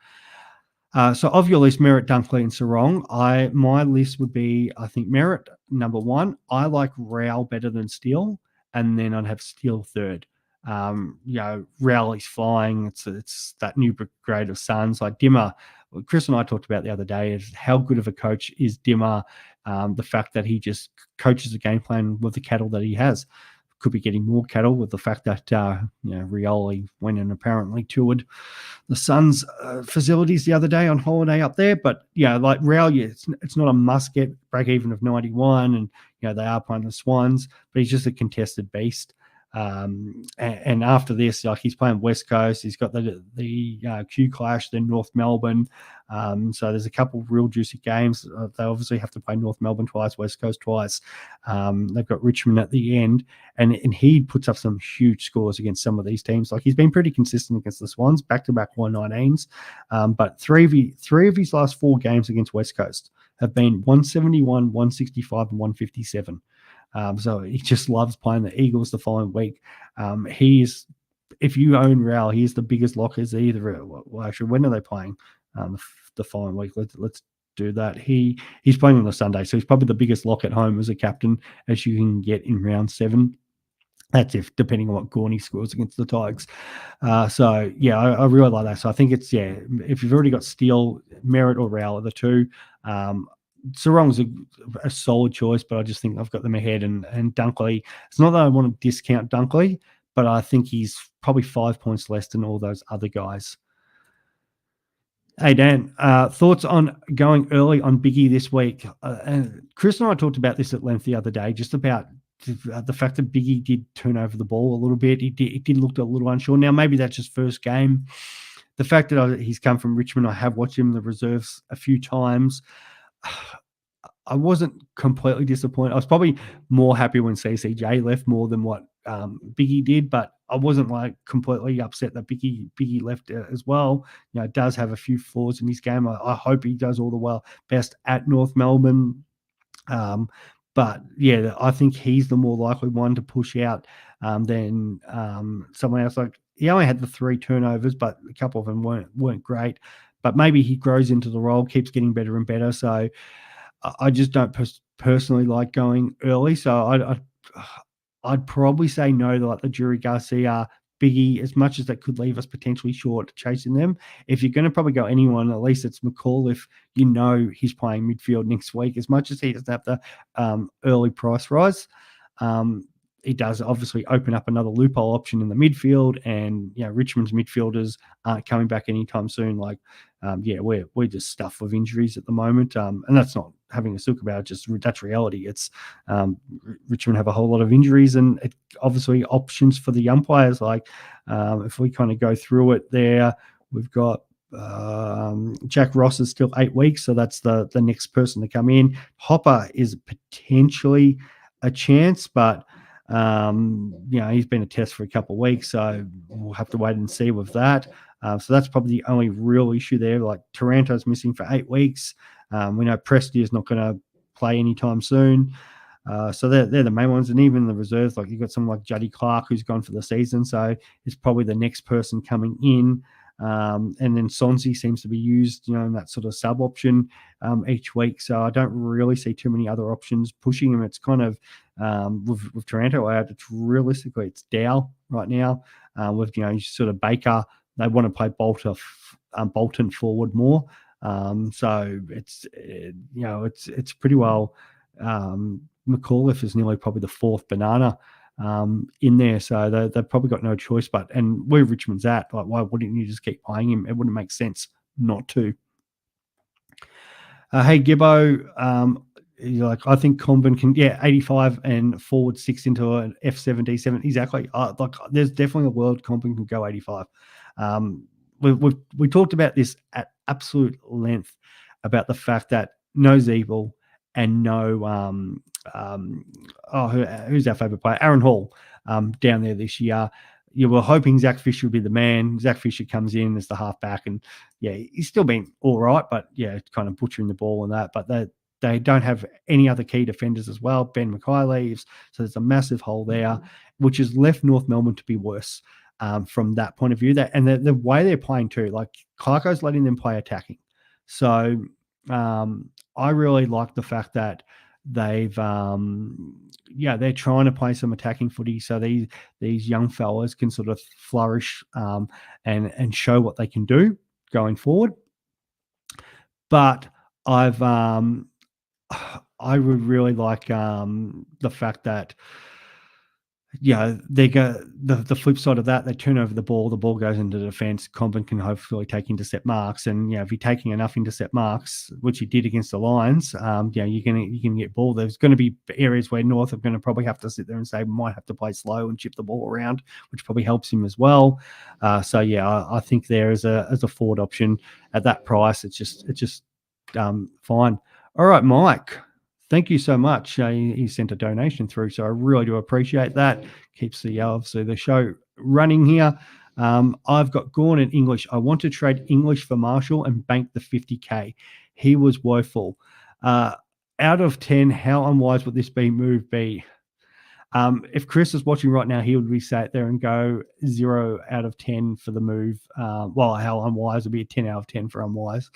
So of your list, Merritt, Dunkley, and Sarong, my list would be, I think, Merritt, number 1. I like Rao better than Steele, and then I'd have Steele third. Rao is flying. It's that new grade of Suns. Like Dimmer, Chris and I talked about the other day, is how good of a coach is Dimmer. The fact that he just coaches a game plan with the cattle that he has. Could be getting more cattle with the fact that Rioli went and apparently toured the Suns facilities the other day on holiday up there. But like Rao, it's not a must get break even of 91, and they are playing the Swans, but he's just a contested beast. And after this, like he's playing West Coast, he's got the Q Clash, then North Melbourne. So there's a couple of real juicy games. They obviously have to play North Melbourne twice, West Coast twice. They've got Richmond at the end, and he puts up some huge scores against some of these teams. Like he's been pretty consistent against the Swans, back-to-back 119s. But three of his last 4 games against West Coast have been 171, 165, and 157. So he just loves playing the Eagles the following week. If you own Rao, he's the biggest lockers either. Well, actually, when are they playing? The following week. Let's do that. He's playing on the Sunday, so he's probably the biggest lock at home as a captain as you can get in round 7. That's depending on what Gorney scores against the Tigers. I really like that. So I think it's, if you've already got Steele, Merritt or Rao are the two. Sarong's a solid choice, but I just think I've got them ahead. And Dunkley, it's not that I want to discount Dunkley, but I think he's probably 5 points less than all those other guys. Hey, Dan, thoughts on going early on Biggie this week? And Chris and I talked about this at length the other day, just about the fact that Biggie did turn over the ball a little bit. He did look a little unsure. Now, maybe that's his first game. The fact that he's come from Richmond, I have watched him in the reserves a few times. I wasn't completely disappointed. I was probably more happy when CCJ left more than what Biggie did, but I wasn't like completely upset that Biggie left as well. Does have a few flaws in his game. I hope he does all the best at North Melbourne. But I think he's the more likely one to push out than someone else. Like he only had the 3 turnovers, but a couple of them weren't great. But maybe he grows into the role, keeps getting better and better. So I just don't personally like going early. So I'd probably say no to like the Jury Garcia, Biggie, as much as that could leave us potentially short chasing them. If you're going to probably go anyone, at least it's McCall if you know he's playing midfield next week. As much as he doesn't have the early price rise, he does obviously open up another loophole option in the midfield, and Richmond's midfielders aren't coming back anytime soon. Like, we're just stuffed with injuries at the moment, and that's not having a sook about it, just that's reality. It's Richmond have a whole lot of injuries, and obviously options for the umpires. Like, if we kind of go through it, there we've got Jack Ross is still 8 weeks, so that's the next person to come in. Hopper is potentially a chance, but he's been a test for a couple of weeks, so we'll have to wait and see with that. So that's probably the only real issue there. Like, Taranto's missing for 8 weeks. We know Presti is not going to play anytime soon. So they're the main ones. And even the reserves, like you've got someone like Juddy Clark who's gone for the season, so it's probably the next person coming in. And then Sonsi seems to be used, in that sort of sub option each week. So I don't really see too many other options pushing him. It's kind of with Taranto out, it's realistically it's Dow right now. With sort of Baker, they want to play Bolton forward more. So it's pretty well. McAuliffe is nearly probably the fourth banana in there, so they've probably got no choice. And where Richmond's at, like, why wouldn't you just keep playing him? It wouldn't make sense not to. Hey Gibbo, I think Comin can 85 and forward 6 into an F7D7 exactly. There's definitely a world Comin can go 85. We talked about this at absolute length about the fact that no Zeeble and no who's our favourite player? Aaron Hall down there this year. You were hoping Zach Fisher would be the man. Zach Fisher comes in as the halfback, and he's still been all right, but kind of butchering the ball and that. But they don't have any other key defenders as well. Ben Mackay leaves, so there's a massive hole there, which has left North Melbourne to be worse from that point of view. And the way they're playing too, like Clarko's letting them play attacking. So I really like the fact that they've they're trying to play some attacking footy, so these young fellas can sort of flourish and show what they can do going forward. But I would really like the fact that they go the flip side of that. They turn over the ball goes into defence. Comin can hopefully take intercept marks, and if you're taking enough intercept marks, which he did against the Lions, you're gonna get ball. There's going to be areas where North are going to probably have to sit there and say we might have to play slow and chip the ball around, which probably helps him as well. I think there as a forward option at that price, it's just fine. All right, Mike. Thank you so much. He sent a donation through, so I really do appreciate that. Keeps the show running here. I've got Gawn in English. I want to trade English for Marshall and bank the 50K. He was woeful. Out of 10, how unwise would this move be? If Chris is watching right now, he would be sat there and go 0 out of 10 for the move. How unwise would be a 10 out of 10 for unwise.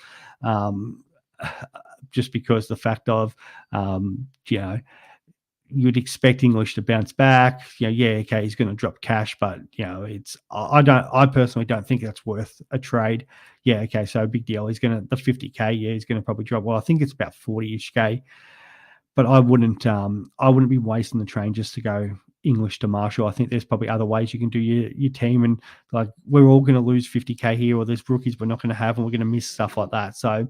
Just because the fact of, you'd expect English to bounce back. Okay, he's going to drop cash, but I personally don't think that's worth a trade. Okay, so big deal. He's going to the 50K. He's going to probably drop. Well, I think it's about 40-ish K, but I wouldn't be wasting the train just to go English to Marshall. I think there's probably other ways you can do your team, and like we're all going to lose 50K here, or there's rookies we're not going to have, and we're going to miss stuff like that. So.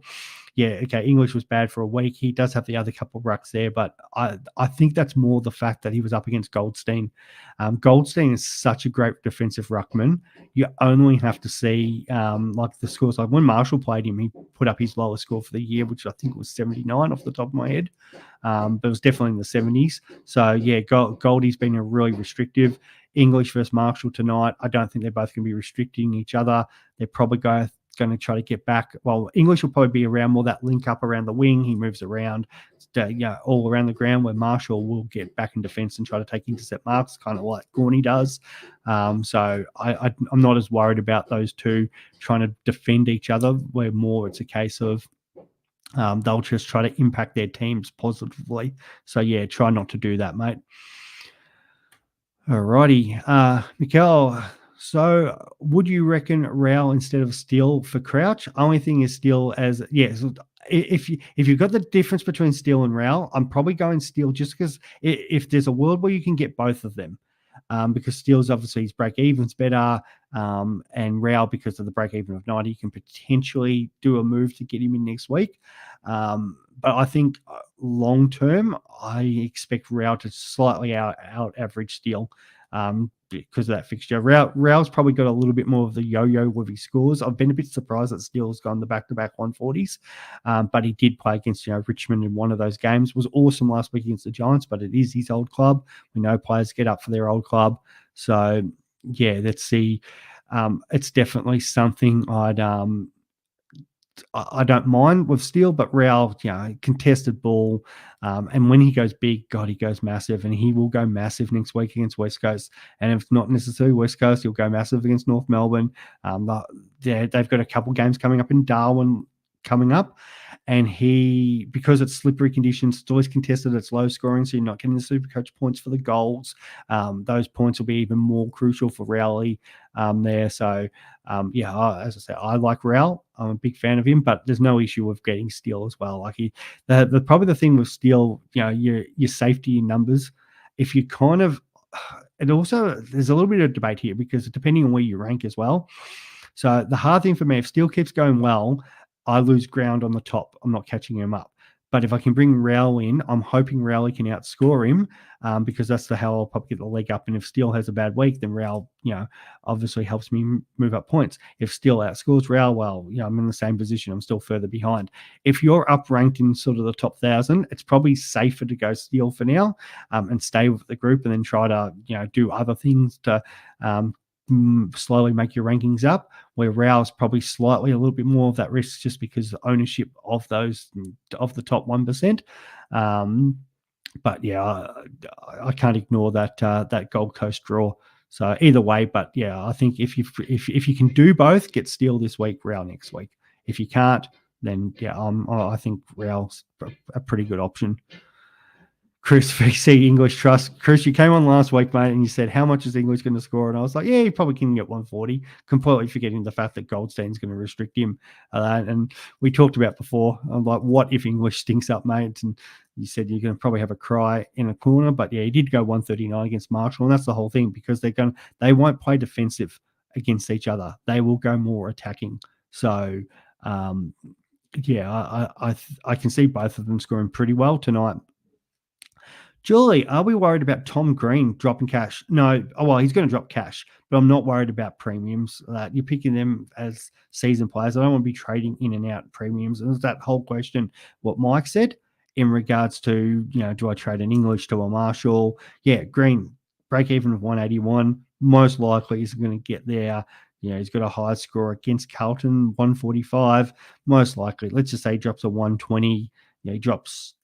Okay, English was bad for a week. He does have the other couple of rucks there, but I think that's more the fact that he was up against Goldstein. Goldstein is such a great defensive ruckman. You only have to see like the scores. Like when Marshall played him, he put up his lowest score for the year, which I think was 79 off the top of my head. But it was definitely in the 70s. So, Goldie's been a really restrictive. English versus Marshall tonight. I don't think they're both going to be restricting each other. They're probably going to try to get back. Well, English will probably be around more that link up around the wing. He moves around, all around the ground, where Marshall will get back in defence and try to take intercept marks, kind of like Gorney does. So I'm not as worried about those two trying to defend each other, where more it's a case of they'll just try to impact their teams positively. So, try not to do that, mate. Alrighty, Mikel. So, would you reckon Rao instead of Steele for Crouch? Only thing is Steele as if you've got the difference between Steele and Rao, I'm probably going Steele just because if there's a world where you can get both of them, because Steele's obviously his break even's better, and Rao because of the break even of 90 can potentially do a move to get him in next week. But I think long term, I expect Rao to slightly out average Steele because of that fixture. Rao's probably got a little bit more of the yo-yo with his scores. I've been a bit surprised that Steele's gone the back-to-back 140s, but he did play against Richmond in one of those games. It was awesome last week against the Giants, but it is his old club. We know players get up for their old club. So, yeah, let's see. It's definitely something I don't mind with Steele, but Rao, contested ball. And when he goes big, God, he goes massive. And he will go massive next week against West Coast. And if it's not necessarily West Coast, he'll go massive against North Melbourne. They've got a couple games coming up in Darwin coming up. And because it's slippery conditions, it's always contested, it's low scoring, so you're not getting the Supercoach points for the goals. Those points will be even more crucial for Rowley there. So, as I say, I like Rowell. I'm a big fan of him, but there's no issue with getting Steele as well. Like probably the thing with Steele, your safety in numbers, if you kind of, it also, there's a little bit of debate here because depending on where you rank as well. So the hard thing for me, if Steele keeps going well, I lose ground on the top. I'm not catching him up. But if I can bring Rowell in, I'm hoping Rowley can outscore him because that's how I'll probably get the leg up. And if Steele has a bad week, then Rowell, obviously helps me move up points. If Steele outscores Rowell, well, I'm in the same position. I'm still further behind. If you're up ranked in sort of the top 1,000, it's probably safer to go Steele for now and stay with the group and then try to, do other things to slowly make your rankings up, where Rao's probably slightly a little bit more of that risk just because ownership of those of the top 1%. But yeah, I can't ignore that Gold Coast draw. So either way, but yeah, I think if you can do both, get Steele this week, Rao next week. If you can't, then yeah, I think Rao's a pretty good option. Chris, VC English Trust. Chris, you came on last week, mate, and you said, how much is English going to score? And I was like, yeah, he probably can get 140, completely forgetting the fact that Goldstein's going to restrict him. And we talked about before, I'm like, what if English stinks up, mate? And you said you're going to probably have a cry in a corner. But yeah, he did go 139 against Marshall, and that's the whole thing because they won't play defensive against each other. They will go more attacking. So, yeah, I can see both of them scoring pretty well tonight. Julie, are we worried about Tom Green dropping cash? No. Oh, well, he's going to drop cash, but I'm not worried about premiums. You're picking them as season players. I don't want to be trading in and out premiums. And there's that whole question, what Mike said in regards to, do I trade an English to a Marshall? Yeah, Green, break even of 181. Most likely he's going to get there. He's got a high score against Carlton, 145. Most likely, let's just say he drops a 120. He drops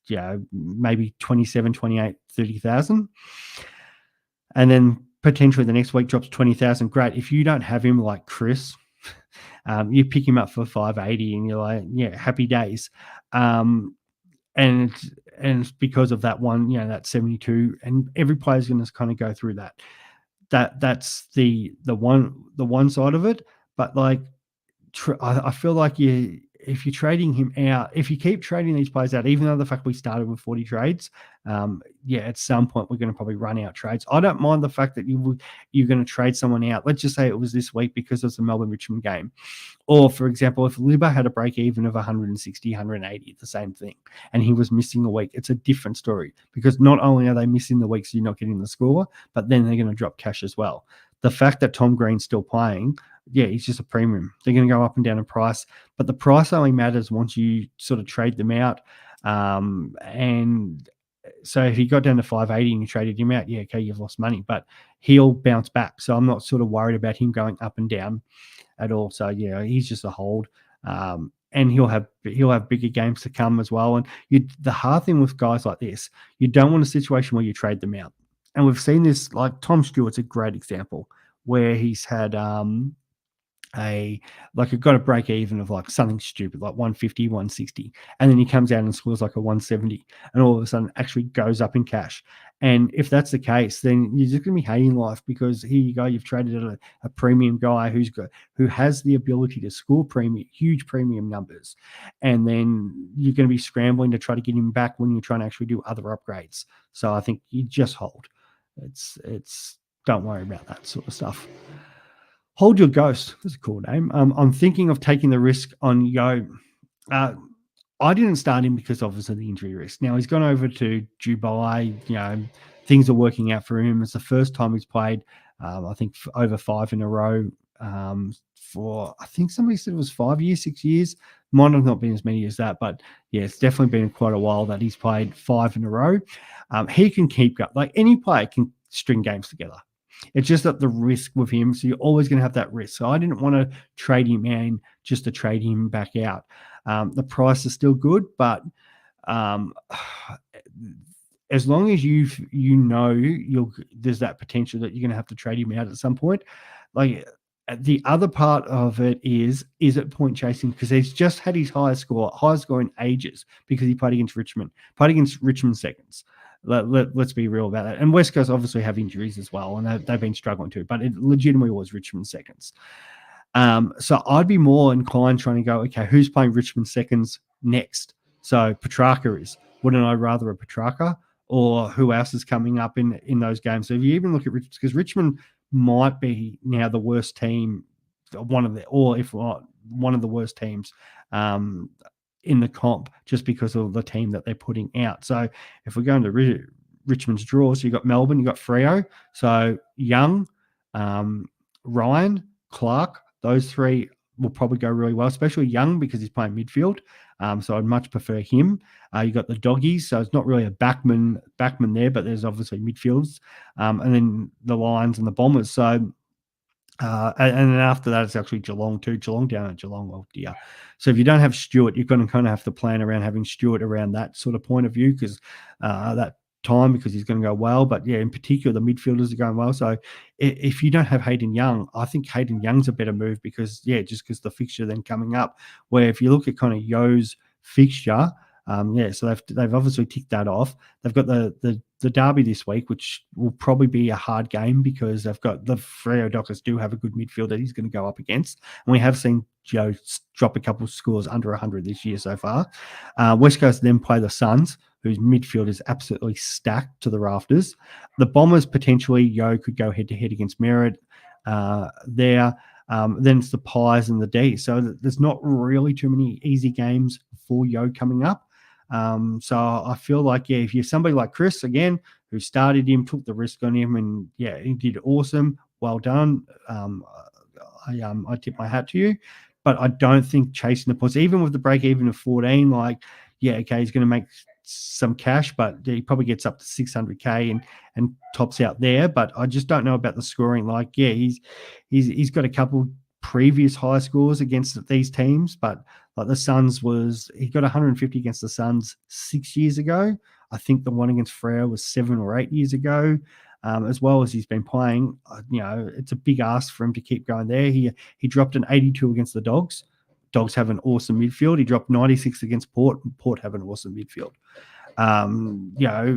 maybe 27, 28, 30,000. And then potentially the next week drops 20,000. Great. If you don't have him like Chris, you pick him up for 580 and you're like, yeah, happy days. And it's because of that one, that 72, and every player's going to kind of go through that. That's the one side of it. But like, I feel like if you're trading him out, if you keep trading these players out, even though the fact we started with 40 trades, at some point we're going to probably run out trades. I don't mind the fact that you're going to trade someone out. Let's just say it was this week because it's a Melbourne Richmond game. Or, for example, if Libba had a break even of 160, 180, the same thing, and he was missing a week, it's a different story because not only are they missing the week so you're not getting the score, but then they're going to drop cash as well. The fact that Tom Green's still playing, he's just a premium. They're going to go up and down in price, but the price only matters once you sort of trade them out. And so if he got down to 580 and you traded him out, okay, you've lost money, but he'll bounce back. So I'm not sort of worried about him going up and down at all. So he's just a hold. And he'll have bigger games to come as well. And the hard thing with guys like this, you don't want a situation where you trade them out. And we've seen this, like Tom Stewart's a great example where he's had got a break even of like something stupid, like 150, 160. And then he comes out and scores like a 170 and all of a sudden actually goes up in cash. And if that's the case, then you're just going to be hating life because here you go, you've traded a premium guy who has the ability to score huge premium numbers. And then you're going to be scrambling to try to get him back when you're trying to actually do other upgrades. So I think you just hold. Don't worry about that sort of stuff. Hold Your Ghost. That's a cool name. I'm thinking of taking the risk on Yo. I didn't start him because obviously the injury risk. Now he's gone over to Dubai. Things are working out for him. It's the first time he's played, I think, over 5 in a row for, I think somebody said it was 5 years, 6 years. Might have not been as many as that, but yeah, it's definitely been quite a while that he's played 5 in a row. He can keep going. Like any player can string games together. It's just that the risk with him, so you're always going to have that risk. So I didn't want to trade him in just to trade him back out. The price is still good, but as long as there's that potential that you're going to have to trade him out at some point. Like the other part of it is it point chasing? Because he's just had his highest score in ages because he played against Richmond seconds. Let's be real about that. And West Coast obviously have injuries as well, and they've been struggling too, but it legitimately was Richmond seconds. So I'd be more inclined trying to go, okay, who's playing Richmond seconds next? So Petrarca is. Wouldn't I rather a Petrarca or who else is coming up in those games? So if you even look at Richmond, because Richmond might be now the worst team, if not one of the worst teams in the comp, just because of the team that they're putting out. So if we're going to Richmond's draws, you've got Melbourne, you've got Freo. So Young, Ryan, Clark, those three will probably go really well, especially Young because he's playing midfield. So I'd much prefer him. You got the Doggies, so it's not really a backman there, but there's obviously midfields, and then the Lions and the Bombers. So, and then after that, it's actually Geelong too. Geelong down at Geelong, oh dear. So if you don't have Stewart, you're going to kind of have to plan around having Stewart around that sort of point of view because that time because he's going to go well. But yeah, in particular, the midfielders are going well. So if you don't have Hayden Young, I think Hayden Young's a better move because the fixture then coming up. Where if you look at kind of Yo's fixture, so they've obviously ticked that off. They've got the derby this week, which will probably be a hard game because they've got the Freo Dockers do have a good midfield that he's going to go up against, and we have seen Joe drop a couple of scores under 100 this year so far. West Coast then play the Suns, whose midfield is absolutely stacked to the rafters. The Bombers potentially Yo could go head to head against Merritt there. Then it's the Pies and the D. So there's not really too many easy games for Yo coming up. So I feel like, if you're somebody like Chris, again, who started him, took the risk on him, and he did awesome. Well done. I tip my hat to you. But I don't think chasing the points, even with the break even of 14, he's going to make some cash, but he probably gets up to 600K and tops out there. But I just don't know about the scoring. He's got a couple previous high scores against these teams, but like the Suns he got 150 against the Suns 6 years ago. I think the one against Freo was 7 or 8 years ago. As well as he's been playing, it's a big ask for him to keep going there. He dropped an 82 against the Dogs. Dogs have an awesome midfield. He dropped 96 against Port. Port have an awesome midfield.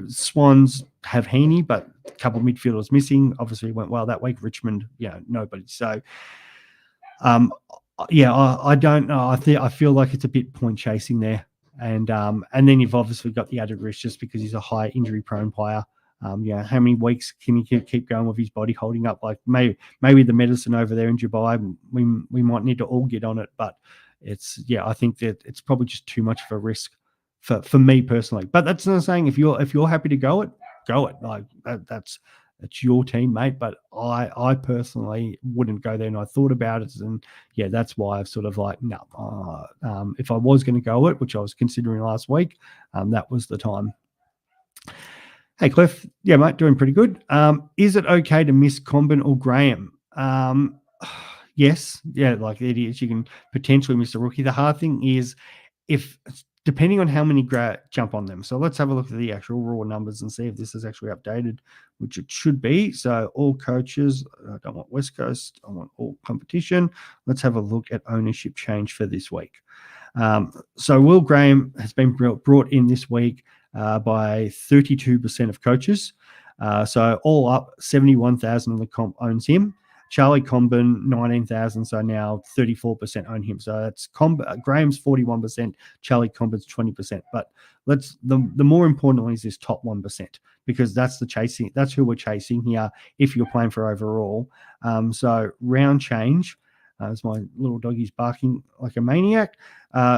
Swans have Heaney, but a couple of midfielders missing. Obviously went well that week. Richmond, nobody. So, I don't know. I feel like it's a bit point chasing there. And then you've obviously got the added risk just because he's a high injury prone player. How many weeks can he keep going with his body holding up? Like maybe the medicine over there in Dubai, we might need to all get on it. But I think that it's probably just too much of a risk for me personally. But that's not saying if you're happy to go it. Like that's your team, mate. But I personally wouldn't go there. And I thought about it, and that's why I've sort of if I was going to go it, which I was considering last week, that was the time. Hey, Cliff. Yeah, mate, doing pretty good. Is it okay to miss Comin or Graham? Yes. Yeah, like it is. You can potentially miss a rookie. The hard thing is if depending on how many jump on them. So let's have a look at the actual raw numbers and see if this is actually updated, which it should be. So all coaches, I don't want West Coast, I want all competition. Let's have a look at ownership change for this week. So Will Graham has been brought in this week by 32% of coaches. So all up, 71,000 of the comp owns him. Charlie Comin, 19,000, so now 34% own him. So that's Graham's 41%, Charlie Comin's 20%. But the more importantly is this top 1%, because that's who we're chasing here if you're playing for overall. So round change, as my little doggy's barking like a maniac.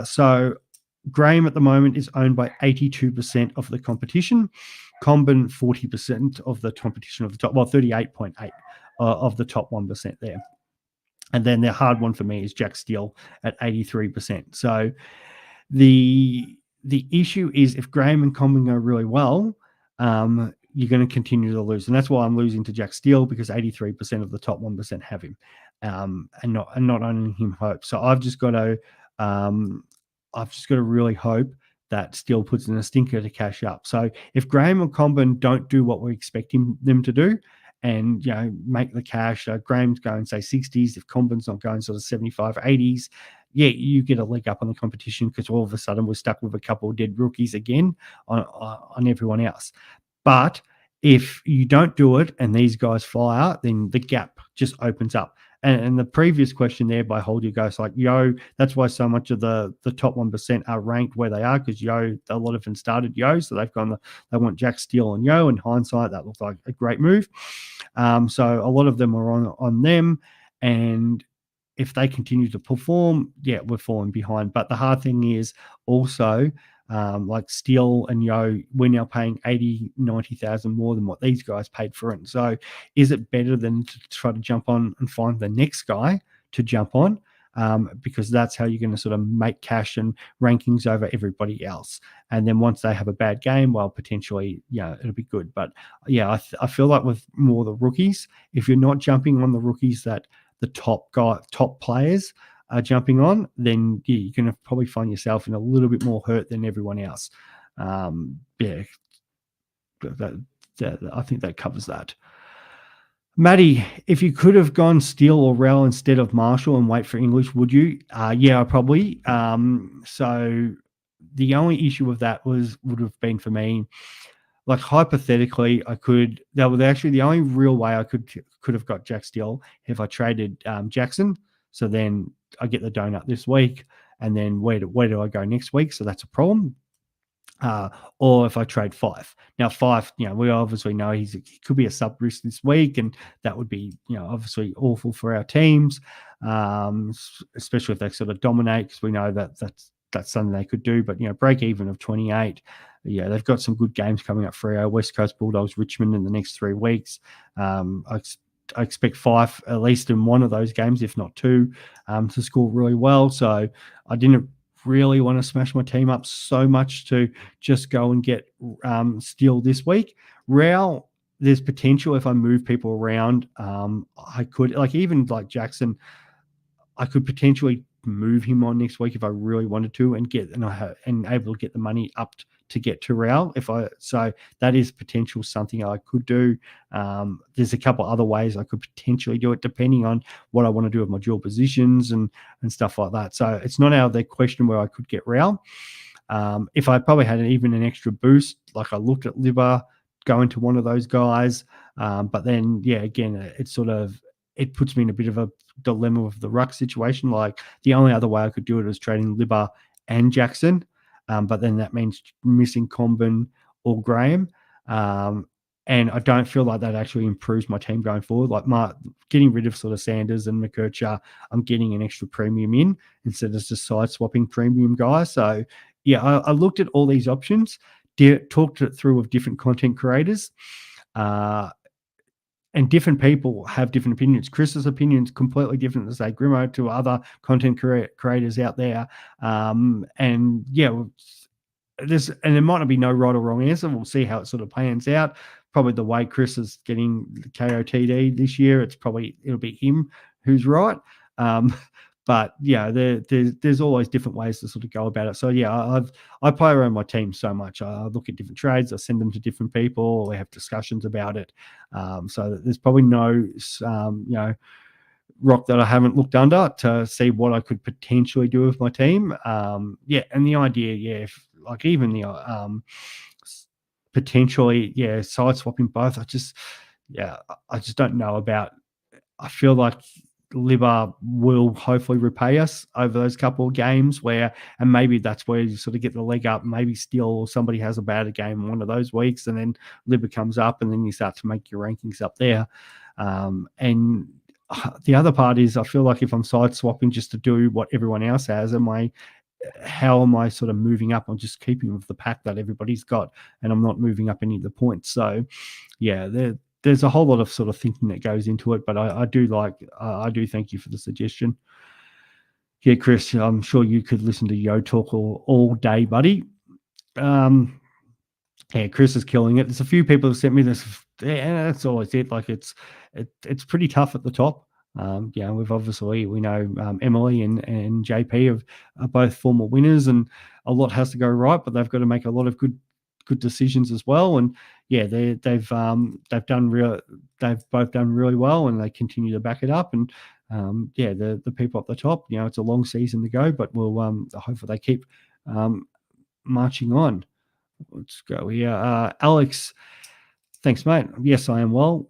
So Graham at the moment is owned by 82% of the competition. Comin 40% of the competition of the top, 38.8 of the top 1% there. And then the hard one for me is Jack Steele at 83%. So the issue is if Graham and Comin go really well, you're going to continue to lose. And that's why I'm losing to Jack Steele, because 83% of the top 1% have him, and not owning him hope. So I've just got to really hope that Steele puts in a stinker to cash up. So if Graham and Comin don't do what we're expecting them to do, and make the cash, Graham's going say 60s, if Comin's not going sort of 75, 80s, you get a leg up on the competition, because all of a sudden we're stuck with a couple of dead rookies again on everyone else. But if you don't do it and these guys fly out, then the gap just opens up. And the previous question there by Hold Your Ghost, like Yo, that's why so much of the top 1% are ranked where they are, because Yo, a lot of them started Yo, so they want Jack Steele and Yo. In hindsight, that looked like a great move. So a lot of them are on them, and if they continue to perform, we're falling behind. But the hard thing is also, like Steele and Yo, we're now paying 80, 90,000 more than what these guys paid for it. So is it better than to try to jump on and find the next guy to jump on? Because that's how you're going to sort of make cash and rankings over everybody else. And then once they have a bad game, well, potentially, it'll be good. But I feel like with more the rookies, if you're not jumping on the rookies that the top players are jumping on, then you're going to probably find yourself in a little bit more hurt than everyone else. I think that covers that. Maddie, if you could have gone Steele or Rel instead of Marshall and wait for English, would you? Yeah, probably. So the only issue with that would have been for me, like hypothetically, that was actually the only real way I could have got Jack Steele if I traded Jackson. So then I get the donut this week, and then where do I go next week? So that's a problem. Or if I trade Fife. Now Fife, we obviously know he could be a sub risk this week, and that would be, obviously awful for our teams, especially if they sort of dominate, because we know that's something they could do. But break even of 28. They've got some good games coming up for our West Coast Bulldogs, Richmond in the next 3 weeks. I expect Fife, at least in one of those games, if not two, to score really well. So I didn't really want to smash my team up so much to just go and get Steele this week. Rao, there's potential if I move people around. I could, even Jackson, I could potentially move him on next week if I really wanted to, and able to get the money up to get to Real. So that is potential something I could do. There's a couple other ways I could potentially do it, depending on what I want to do with my dual positions and stuff like that. So it's not out of the question where I could get Real. If I probably had even an extra boost, like I looked at Libba going to one of those guys, but then again, it puts me in a bit of a dilemma with the Ruck situation. Like the only other way I could do it is trading Libba and Jackson. But then that means missing Comin or Graham. And I don't feel like that actually improves my team going forward. Like getting rid of sort of Sanders and McKercher, I'm getting an extra premium in instead of just side swapping premium guys. So I looked at all these options, talked it through with different content creators. And different people have different opinions. Chris's opinion is completely different to, say, Grimo, to other content creators out there. And there might not be no right or wrong answer. We'll see how it sort of pans out. Probably the way Chris is getting the KOTD this year, it'll be him who's right. But yeah, there's always different ways to sort of go about it. So yeah, I play around my team so much. I look at different trades, I send them to different people, we have discussions about it. So that there's probably no rock that I haven't looked under to see what I could potentially do with my team. And the idea, if like even the potentially, side swapping both. I just don't know about. I feel like Libba will hopefully repay us over those couple of games and maybe that's where you sort of get the leg up. Maybe still somebody has a bad game one of those weeks, and then Libba comes up, and then you start to make your rankings up there. And the other part is I feel like if I'm side swapping just to do what everyone else has, how am I sort of moving up? I'm just keeping with the pack that everybody's got, and I'm not moving up any of the points. So, yeah, there's a whole lot of sort of thinking that goes into it. But I do thank you for the suggestion. Yeah, Chris, I'm sure you could listen to Yo talk all day, buddy. Yeah, Chris is killing it. There's a few people who sent me this. Yeah, that's always it. Like it's pretty tough at the top. We know Emily and JP are both former winners, and a lot has to go right, but they've got to make a lot of good decisions as well. And yeah, they've both done really well, and they continue to back it up. And the people up the top, it's a long season to go, but we'll hopefully they keep marching on. Let's go here. Alex, thanks, mate. Yes, I am well.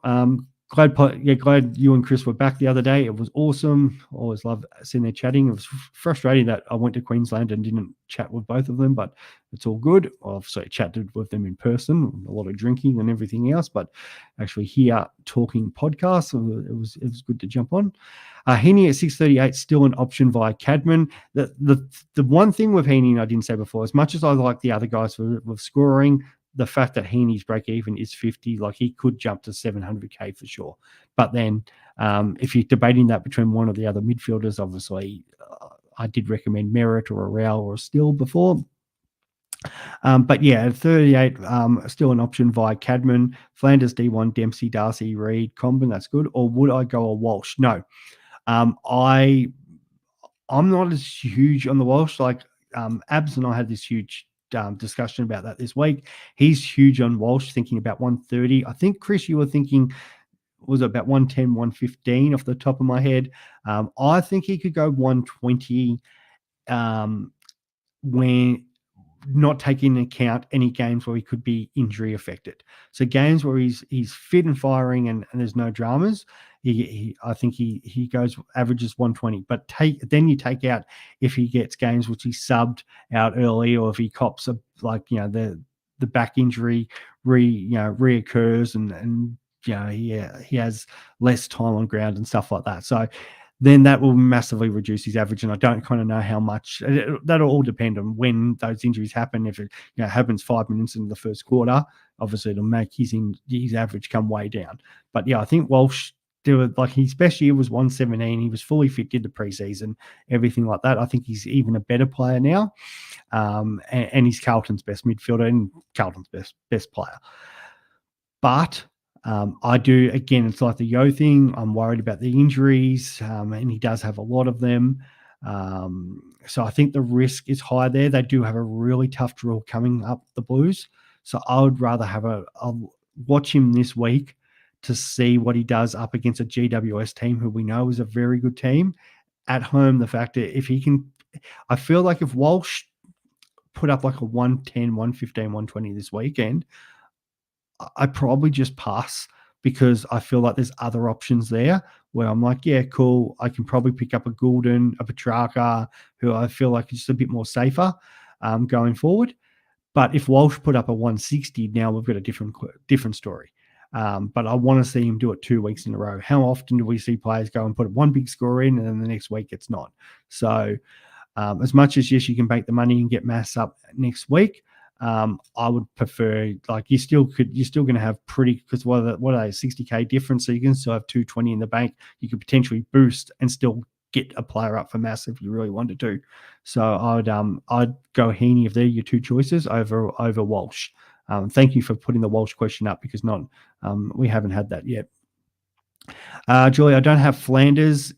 Glad you and Chris were back the other day. It was awesome. Always love seeing them chatting. It was frustrating that I went to Queensland and didn't chat with both of them, but it's all good. I've chatted with them in person, a lot of drinking and everything else, but actually here talking podcasts, it was good to jump on. Heaney at 638, still an option via Cadman. The one thing with Heaney, I didn't say before, as much as I like the other guys with scoring, the fact that Heaney's break even is 50, like he could jump to 700k for sure. But then if you're debating that between one of the other midfielders, obviously I did recommend Merritt or a Rao or a Still before. But yeah, at 38, still an option via Cadman, Flanders D1, Dempsey, Darcy, Reed, Comin, that's good. Or would I go a Walsh? No. I'm not as huge on the Walsh. Like Abs and I had this huge discussion about that this week. He's huge on Walsh, thinking about 130. I think, Chris, you were thinking, was it about 110, 115 off the top of my head? I think he could go 120 when not taking into account any games where he could be injury affected. So games where he's fit and firing and there's no dramas, I think he goes averages 120. But then you take out if he gets games which he subbed out early, or if he cops the back injury reoccurs and he has less time on ground and stuff like that. So then that will massively reduce his average. And I don't kind of know how much. That'll all depend on when those injuries happen. If it happens 5 minutes into the first quarter, obviously it'll make his average come way down. But yeah, I think Walsh, his best year was 117. He was fully fit, did the preseason, everything like that. I think he's even a better player now. And he's Carlton's best midfielder and Carlton's best player. But I do, again, it's like the Yo thing. I'm worried about the injuries, and he does have a lot of them. So I think the risk is high there. They do have a really tough draw coming up, the Blues. So I would rather I'll watch him this week to see what he does up against a GWS team who we know is a very good team. At home, the fact that if he can, I feel like if Walsh put up like a 110, 115, 120 this weekend, I probably just pass, because I feel like there's other options there where I'm like, yeah, cool. I can probably pick up a Goulden, a Petrarca, who I feel like is just a bit more safer going forward. But if Walsh put up a 160, now we've got a different story. But I want to see him do it 2 weeks in a row. How often do we see players go and put one big score in and then the next week it's not? So as much as, yes, you can bank the money and get mass up next week, I would prefer, like, you're still going to have because what are they, 60k difference, so you can still have 220 in the bank. You could potentially boost and still get a player up for mass if you really wanted to. So I'd go Heaney if they're your two choices over Walsh. Thank you for putting the Walsh question up, because we haven't had that yet. Julie, I don't have Flanders.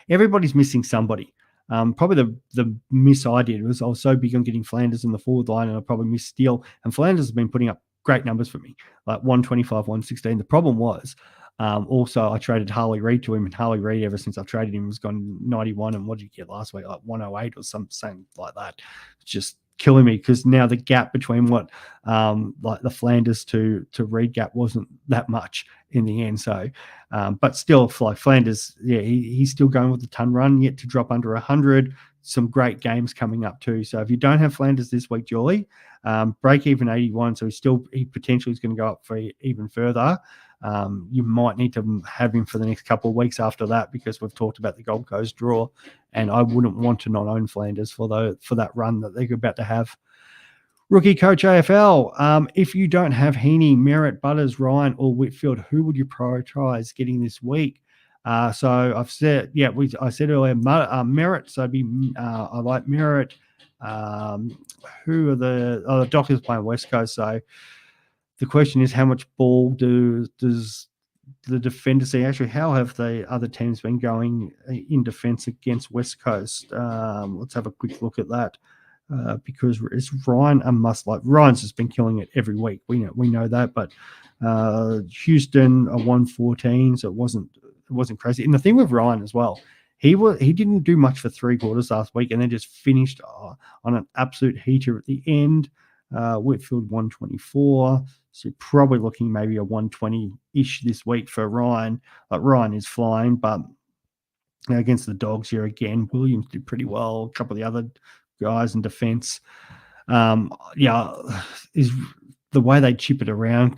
Everybody's missing somebody. Probably the miss I did was I was so big on getting Flanders in the forward line, and I probably missed Steele. And Flanders has been putting up great numbers for me, like 125, 116. The problem was also I traded Harley Reid to him, and Harley Reid, ever since I've traded him, has gone 91. And what did you get last week? Like 108 or something like that. It's just killing me because now the gap between what like the Flanders to Reid gap wasn't that much in the end. So, but still, like Flanders, he's still going with the ton run, yet to drop under 100. Some great games coming up too. So if you don't have Flanders this week, Julie, break even 81. So he potentially is going to go up for even further. You might need to have him for the next couple of weeks after that, because we've talked about the Gold Coast draw, and I wouldn't want to not own Flanders for that run that they're about to have. Rookie coach AFL. If you don't have Heaney, Merritt, Butters, Ryan, or Whitfield, who would you prioritise getting this week? So I've said, I said earlier, Merritt. So I like Merritt. Who are the Dockers playing West Coast? So the question is, how much ball does the defender see? Actually, how have the other teams been going in defence against West Coast? Let's have a quick look at that. Because is Ryan a must? Like Ryan's just been killing it every week. We know that, but Houston a 114, so it wasn't crazy. And the thing with Ryan as well, he didn't do much for 3 quarters last week, and then just finished on an absolute heater at the end. Whitfield 124, so you're probably looking maybe a 120-ish this week for Ryan. Ryan is flying, but against the Dogs here again, Williams did pretty well. A couple of the other guys in defence. Is the way they chip it around,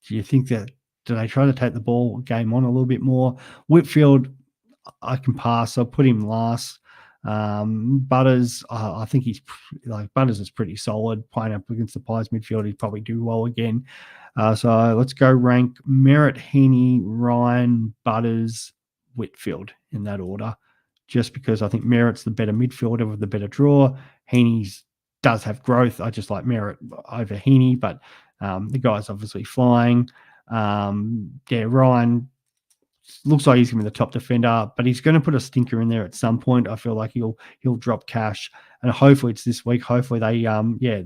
do you think that, do they try to take the ball game on a little bit more? Whitfield, I can pass. I'll put him last. Butters, I think Butters is pretty solid. Playing up against the Pies midfield, he'd probably do well again. So let's go rank Merritt, Heaney, Ryan, Butters, Whitfield in that order, just because I think Merritt's the better midfielder with the better draw. Heaney does have growth. I just like Merritt over Heaney, but the guy's obviously flying. Ryan looks like he's going to be the top defender, but he's going to put a stinker in there at some point. I feel like he'll drop cash, and hopefully it's this week. Hopefully they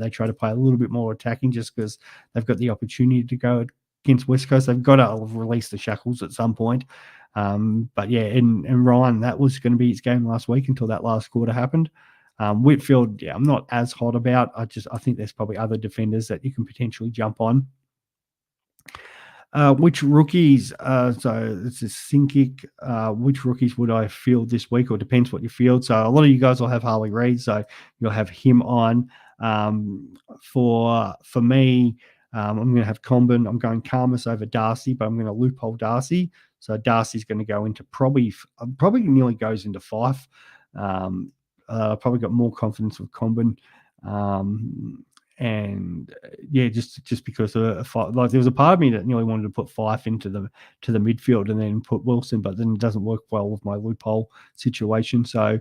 try to play a little bit more attacking, just because they've got the opportunity to go against West Coast. They've got to release the shackles at some point. And Ryan, that was going to be his game last week until that last quarter happened. Whitfield, I'm not as hot about. I think there's probably other defenders that you can potentially jump on. Which rookies? So this is Sinkic. Which rookies would I field this week, or depends what you field. So a lot of you guys will have Harley Reid, so you'll have him on. For me, I'm going to have Comin. I'm going Karmas over Darcy, but I'm going to loophole Darcy. So Darcy's going to go into probably nearly goes into Fife. Probably got more confidence with Comin. Just because there was a part of me that nearly wanted to put Fife into the midfield and then put Wilson, but then it doesn't work well with my loophole situation. So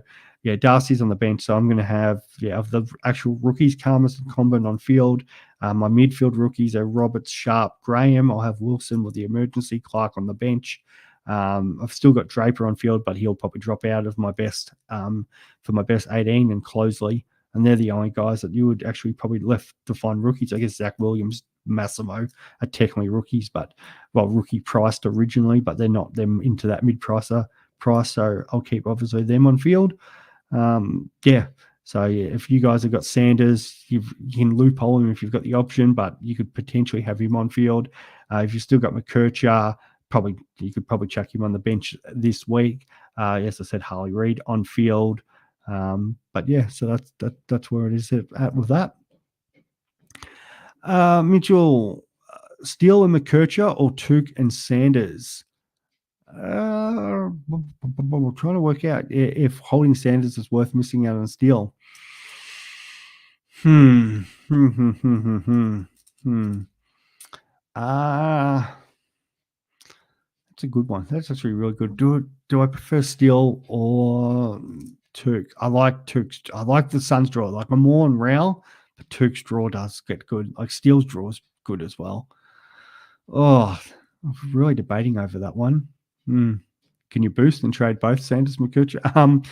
Darcy's on the bench, so I'm going to have of the actual rookies, Karmas and Comin on field. My midfield rookies are Roberts, Sharp, Graham. I'll have Wilson with the emergency, Clark on the bench. I've still got Draper on field, but he'll probably drop out of my best for my best 18, and Closeley. And they're the only guys that you would actually probably left to find rookies. I guess Zach Williams, Massimo are technically rookies, but rookie priced originally, but they're not them into that mid-price. So I'll keep obviously them on field. So if you guys have got Sanders, you can loophole him if you've got the option, but you could potentially have him on field. If you've still got McKercher, you could probably chuck him on the bench this week. As I said, Harley Reid on field. So that's where it is at with that. Mitchell, Steele and McKercher, or Tuke and Sanders? We're trying to work out if holding Sanders is worth missing out on Steele. That's a good one. That's actually really good. Do I prefer Steele or Tuke? I like Tuke's. I like the Suns draw. Like I'm more on Rao, but Tuke's draw does get good. Like Steele's draw is good as well. Oh, I'm really debating over that one. Can you boost and trade both Sanders and McKercher?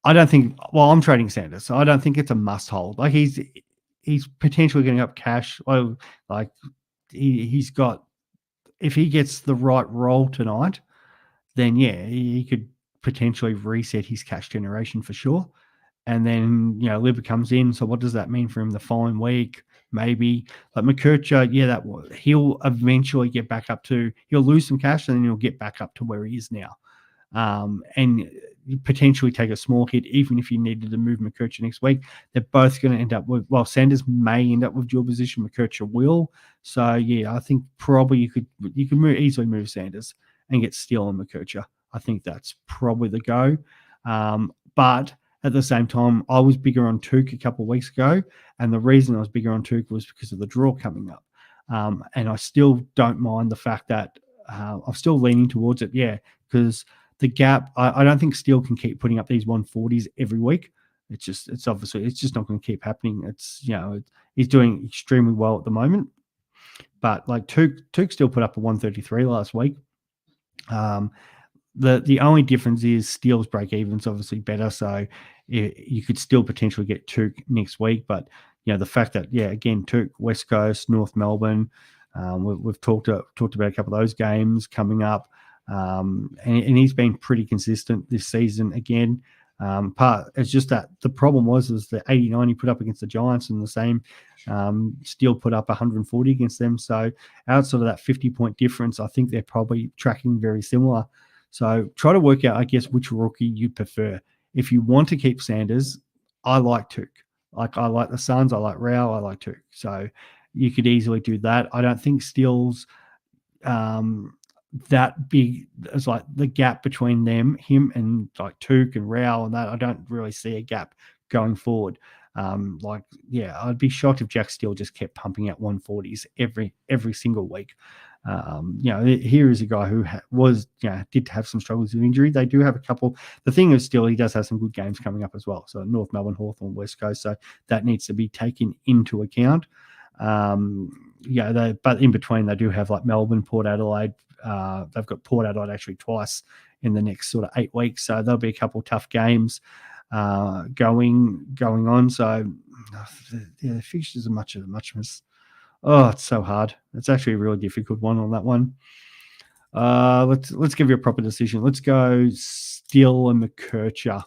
I don't think. Well, I'm trading Sanders, so I don't think it's a must hold. Like he's potentially getting up cash. Well, like he's got, if he gets the right role tonight, then yeah, he could potentially reset his cash generation for sure. And then, Libba comes in. So what does that mean for him the following week? Maybe like McKercher, yeah, he'll eventually get back up to, he'll lose some cash and then he'll get back up to where he is now. And potentially take a small hit, even if you needed to move McKercher next week. They're both going to end up with, well, Sanders may end up with dual position, McKercher will. So yeah, I think probably you could easily move Sanders and get Steele and McKercher. I think that's probably the go. But at the same time, I was bigger on Took a couple of weeks ago, and the reason I was bigger on Took was because of the draw coming up. And I still don't mind the fact that I'm still leaning towards it, yeah, because the gap, I don't think Steele can keep putting up these 140s every week. It's just not going to keep happening. It's, he's doing extremely well at the moment. But like Took still put up a 133 last week. The only difference is Steele's break even's obviously better, so you could still potentially get Took next week. But the fact that again, Took West Coast, North Melbourne, we've talked about a couple of those games coming up, and he's been pretty consistent this season again. It's just that the problem was the 89 he put up against the Giants, and the same Steele put up 140 against them. So outside of that 50-point difference, I think they're probably tracking very similar. So try to work out, I guess, which rookie you prefer. If you want to keep Sanders, I like Took. Like I like the Suns, I like Rao, I like Took. So you could easily do that. I don't think Steele's that big. It's like the gap between him and like Took and Rao and that. I don't really see a gap going forward. I'd be shocked if Jack Steele just kept pumping out 140s every single week. Here is a guy who did have some struggles with injury. They do have a couple. The thing is, still, he does have some good games coming up as well. So North Melbourne, Hawthorn, West Coast. So that needs to be taken into account. But in between, they do have like Melbourne, Port Adelaide. They've got Port Adelaide actually twice in the next sort of 8 weeks. So there'll be a couple tough games going on. So the fixtures are much as oh, it's so hard. It's actually a really difficult one on that one. Let's give you a proper decision. Let's go Steele and McKercher.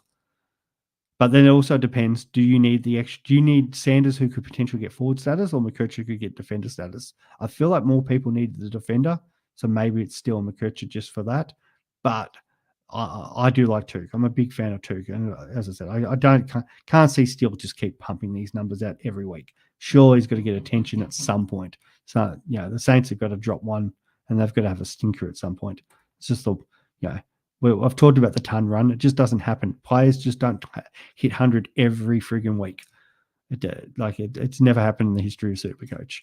But then it also depends. Do you need Sanders who could potentially get forward status, or McKercher could get defender status? I feel like more people need the defender, so maybe it's Steele and McKercher just for that. But I do like Took. I'm a big fan of Took, and as I said, I can't see Steele just keep pumping these numbers out every week. Surely he's got to get attention at some point. So the Saints have got to drop one, and they've got to have a stinker at some point. It's just I've talked about the ton run. It just doesn't happen. Players just don't hit 100 every friggin' week. It's never happened in the history of Supercoach.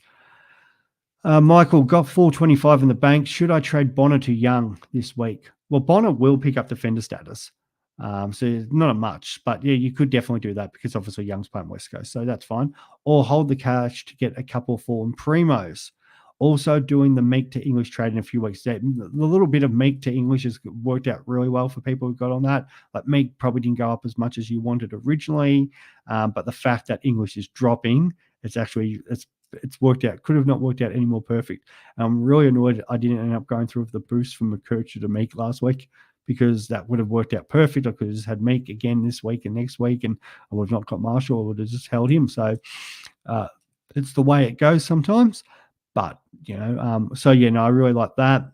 Michael got 425 in the bank. Should I trade Bonner to Young this week? Well, Bonner will pick up defender status. So not a much, but yeah, you could definitely do that because obviously Young's playing West Coast, so that's fine. Or hold the cash to get a couple of fallen primos. Also doing the Meek to English trade in a few weeks. The little bit of Meek to English has worked out really well for people who got on that. Like Meek probably didn't go up as much as you wanted originally, but the fact that English is dropping, it's worked out. Could have not worked out any more perfect. I'm really annoyed I didn't end up going through with the boost from McKercher to Meek last week, because that would have worked out perfect. I could have just had Meek again this week and next week, and I would have not got Marshall. I would have just held him. So it's the way it goes sometimes. But, I really like that.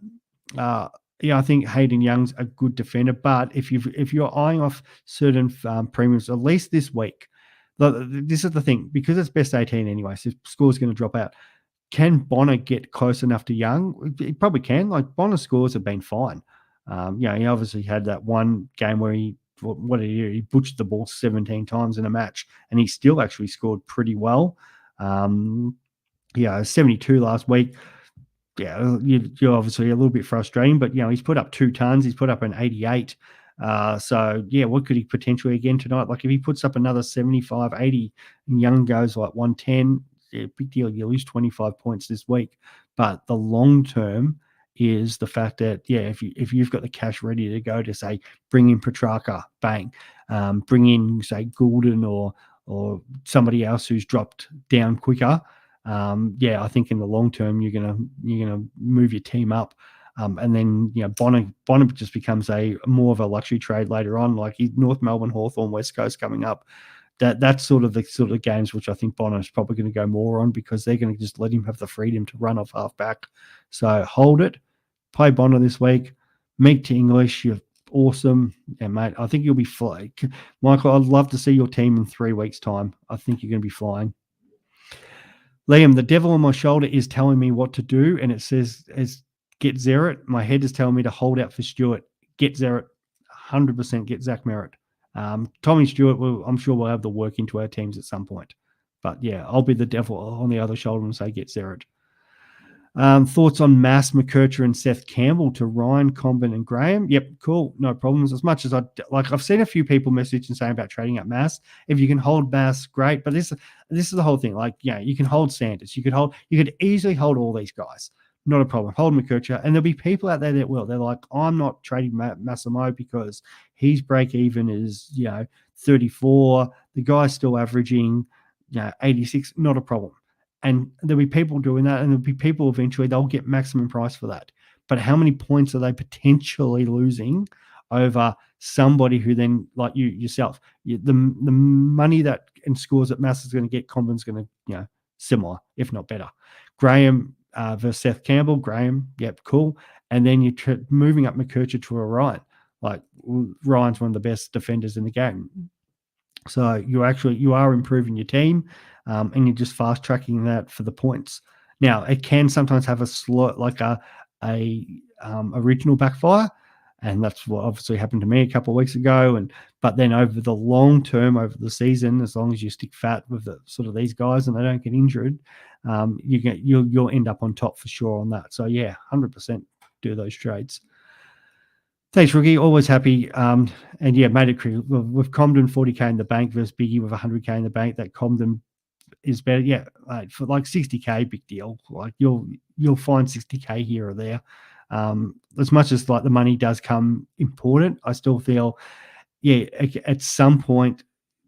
I think Hayden Young's a good defender. But if you're eyeing off certain premiums, at least this week, this is the thing, because it's best 18 anyway, so score's going to drop out. Can Bonner get close enough to Young? He probably can. Like, Bonner's scores have been fine. He obviously had that one game where he butchered the ball 17 times in a match, and he still actually scored pretty well. 72 last week. You're obviously a little bit frustrating, but he's put up 2 tons. He's put up an 88. What could he potentially again tonight? Like if he puts up another 75, 80, and Young goes like 110, big deal. You lose 25 points this week, but the long term, is the fact that, if you've got the cash ready to go to, say, bring in Petrarca, bang, bring in, say, Goulden or somebody else who's dropped down quicker. I think in the long term you're gonna move your team up, and then Bonner just becomes a more of a luxury trade later on, like North Melbourne, Hawthorn, West Coast coming up. That's sort of the games which I think Bonner is probably going to go more on, because they're going to just let him have the freedom to run off half back. So hold it, play Bonner this week, meet to English. You're awesome, mate. I think you'll be flying, Michael. I'd love to see your team in 3 weeks' time. I think you're going to be flying. Liam, the devil on my shoulder is telling me what to do, and it says get Zerrett. My head is telling me to hold out for Stewart. Get Zerrett, 100% get Zach Merritt. Tommy Stewart, I'm sure we'll have the work into our teams at some point. But I'll be the devil on the other shoulder and say get Zerrett. Thoughts on Mass, McKercher, and Seth Campbell to Ryan, Comin, and Graham? Yep, cool, no problems. As much as I've seen a few people message and saying about trading up Mass. If you can hold Mass, great. But this is the whole thing. You can hold Sanders. You could easily hold all these guys. Not a problem. Hold McKercher. And there'll be people out there that will. They're like, I'm not trading Massimo because his break even is 34. The guy's still averaging 86. Not a problem. And there'll be people doing that, and there'll be people eventually, they'll get maximum price for that. But how many points are they potentially losing over somebody who then, like yourself, the money that and scores that Mass is going to get, Comin's going to, similar, if not better. Graham versus Seth Campbell. Graham, yep, cool. And then you're moving up McKercher to a Ryan. Like, Ryan's one of the best defenders in the game. So you are improving your team, and you're just fast tracking that for the points. Now, it can sometimes have a slow, like a original backfire, and that's what obviously happened to me a couple of weeks ago. But then over the long term, over the season, as long as you stick fat with the sort of these guys and they don't get injured, you'll end up on top for sure on that. So 100% do those trades. Thanks, Rookie. Always happy. And made it clear with Comden 40K in the bank versus Biggie with 100K in the bank, that Comden is better. For like 60K, big deal. Like you'll find 60K here or there. As much as like the money does come important, I still feel at some point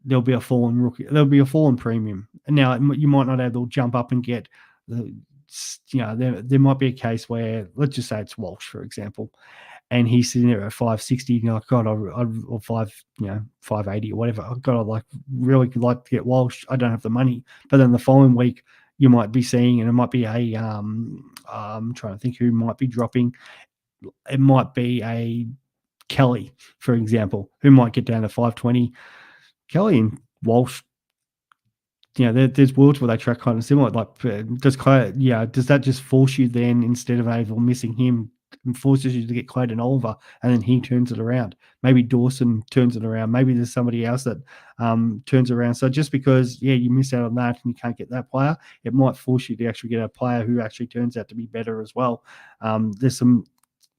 there'll be a fallen rookie. There'll be a fallen premium. Now you might not have to jump up and get the. There might be a case where, let's just say it's Walsh, for example, and he's sitting there at 560, and you're like, God, or 580 or whatever. God, I'd really like to get Walsh. I don't have the money. But then the following week, you might be seeing, and it might be I'm trying to think who might be dropping. It might be a Kelly, for example, who might get down to 520. Kelly and Walsh, there's worlds where they track kind of similar. Like, does that just force you then, instead of Avil missing him, forces you to get Clayton Oliver, and then he turns it around? Maybe Dawson turns it around. Maybe there's somebody else that turns around. So just because you miss out on that and you can't get that player, it might force you to actually get a player who actually turns out to be better as well. There's some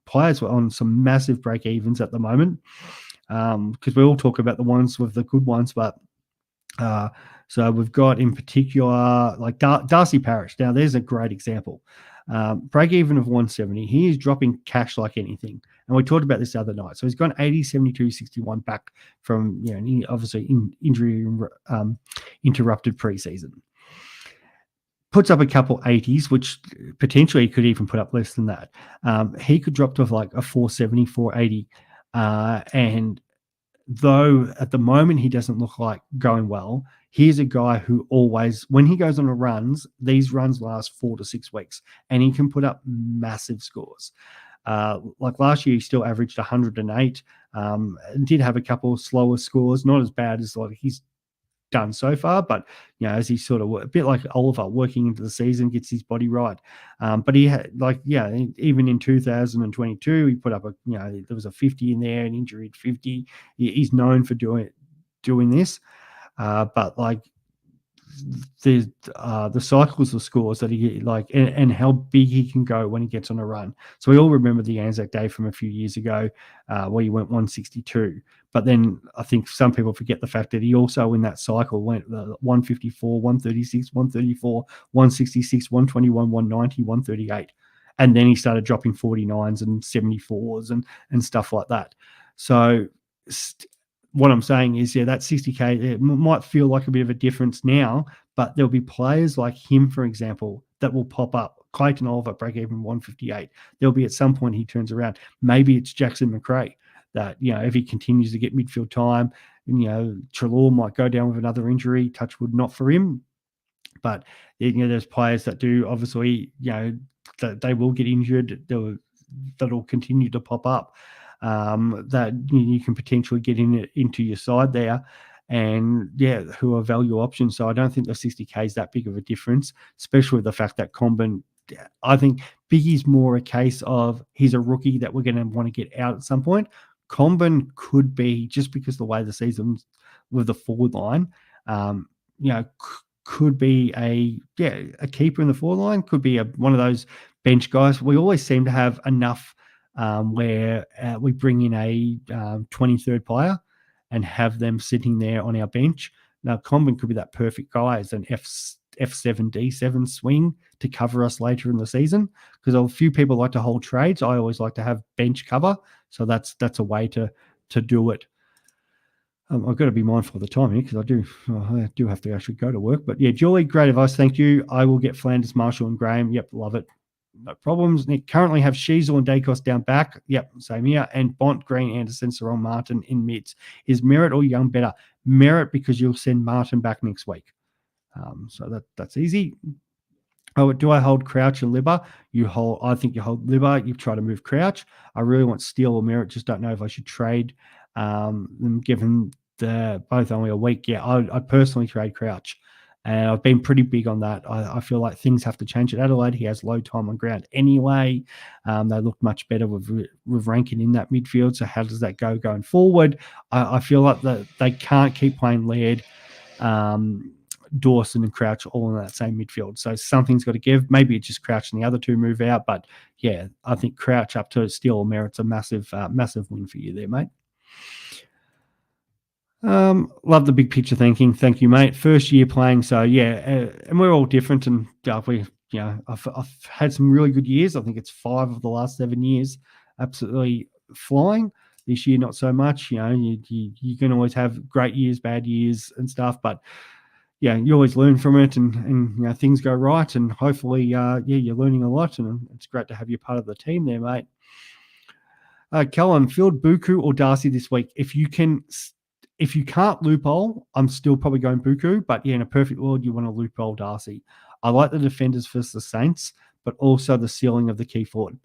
players on some massive break evens at the moment, because we all talk about the ones with the good ones, but so we've got in particular like Darcy Parish. Now there's a great example. Break even of 170. He is dropping cash like anything. And we talked about this the other night. So he's gone 80, 72, 61 back from, obviously injury interrupted preseason. Puts up a couple 80s, which potentially he could even put up less than that. He could drop to like a 470, 480. And though at the moment he doesn't look like going well, he's a guy who always, when he goes on a runs, these runs last 4 to 6 weeks, and he can put up massive scores. Like last year, he still averaged 108. Did have a couple of slower scores, not as bad as like he's done so far, but as he sort of, a bit like Oliver, working into the season, gets his body right. But he had even in 2022, he put up there was a 50 in there, an injury 50. He's known for doing this, but like the cycles of scores that he like, and how big he can go when he gets on a run. So we all remember the Anzac Day from a few years ago, where he went 162. But then I think some people forget the fact that he also in that cycle went 154, 136, 134, 166, 121, 190, 138. And then he started dropping 49s and 74s and stuff like that. So what I'm saying is, that 60K, it might feel like a bit of a difference now, but there'll be players like him, for example, that will pop up. Clayton Oliver, break even 158. There'll be at some point he turns around. Maybe it's Jackson McRae that, if he continues to get midfield time, Treloar might go down with another injury, touch wood, not for him. But, there's players that do, obviously, that they will get injured. That'll continue to pop up. That you can potentially get into your side there, and who are value options. So I don't think the 60K is that big of a difference, especially with the fact that Comin, I think Biggie's more a case of he's a rookie that we're going to want to get out at some point. Comin could be, just because the way the season's with the forward line, could be a keeper in the forward line, could be one of those bench guys. We always seem to have enough where we bring in a 23rd player and have them sitting there on our bench. Now, Comin could be that perfect guy as an F7, D7 swing to cover us later in the season, because a few people like to hold trades. I always like to have bench cover, so that's a way to do it. I've got to be mindful of the time here because I do have to actually go to work. But Julie, great advice. Thank you. I will get Flanders, Marshall, and Graham. Yep, love it. No problems. Nick, currently have Sheasel and Dacos down back. Yep, same here. And Bont, Green, Anderson, Sarong, Martin in mids. Is Merritt or Young better? Merritt, because you'll send Martin back next week. So that's easy. Oh, do I hold Crouch or Libba? I think you hold Libba. You try to move Crouch. I really want Steele or Merritt. Just don't know if I should trade them, given they're both only a week. Yeah, I personally trade Crouch. And I've been pretty big on that. I feel like things have to change at Adelaide. He has low time on ground anyway. They look much better with Rankin in that midfield. So how does that go going forward? I feel like they can't keep playing Laird, Dawson and Crouch all in that same midfield. So something's got to give. Maybe it's just Crouch and the other two move out. But, I think Crouch up to Steele or Merritt's a massive win for you there, mate. Love the big picture thinking. Thank you, mate. First year playing, so and we're all different. And I've had some really good years. I think it's 5 of the last 7 years, absolutely flying. This year, not so much. You can always have great years, bad years, and stuff. But you always learn from it, and things go right. And hopefully, you're learning a lot, and it's great to have you part of the team there, mate. Callum, field Buku or Darcy this week. If you can't loophole, I'm still probably going Buku, but in a perfect world, you want to loophole Darcy. I like the defenders versus the Saints, but also the ceiling of the key forward.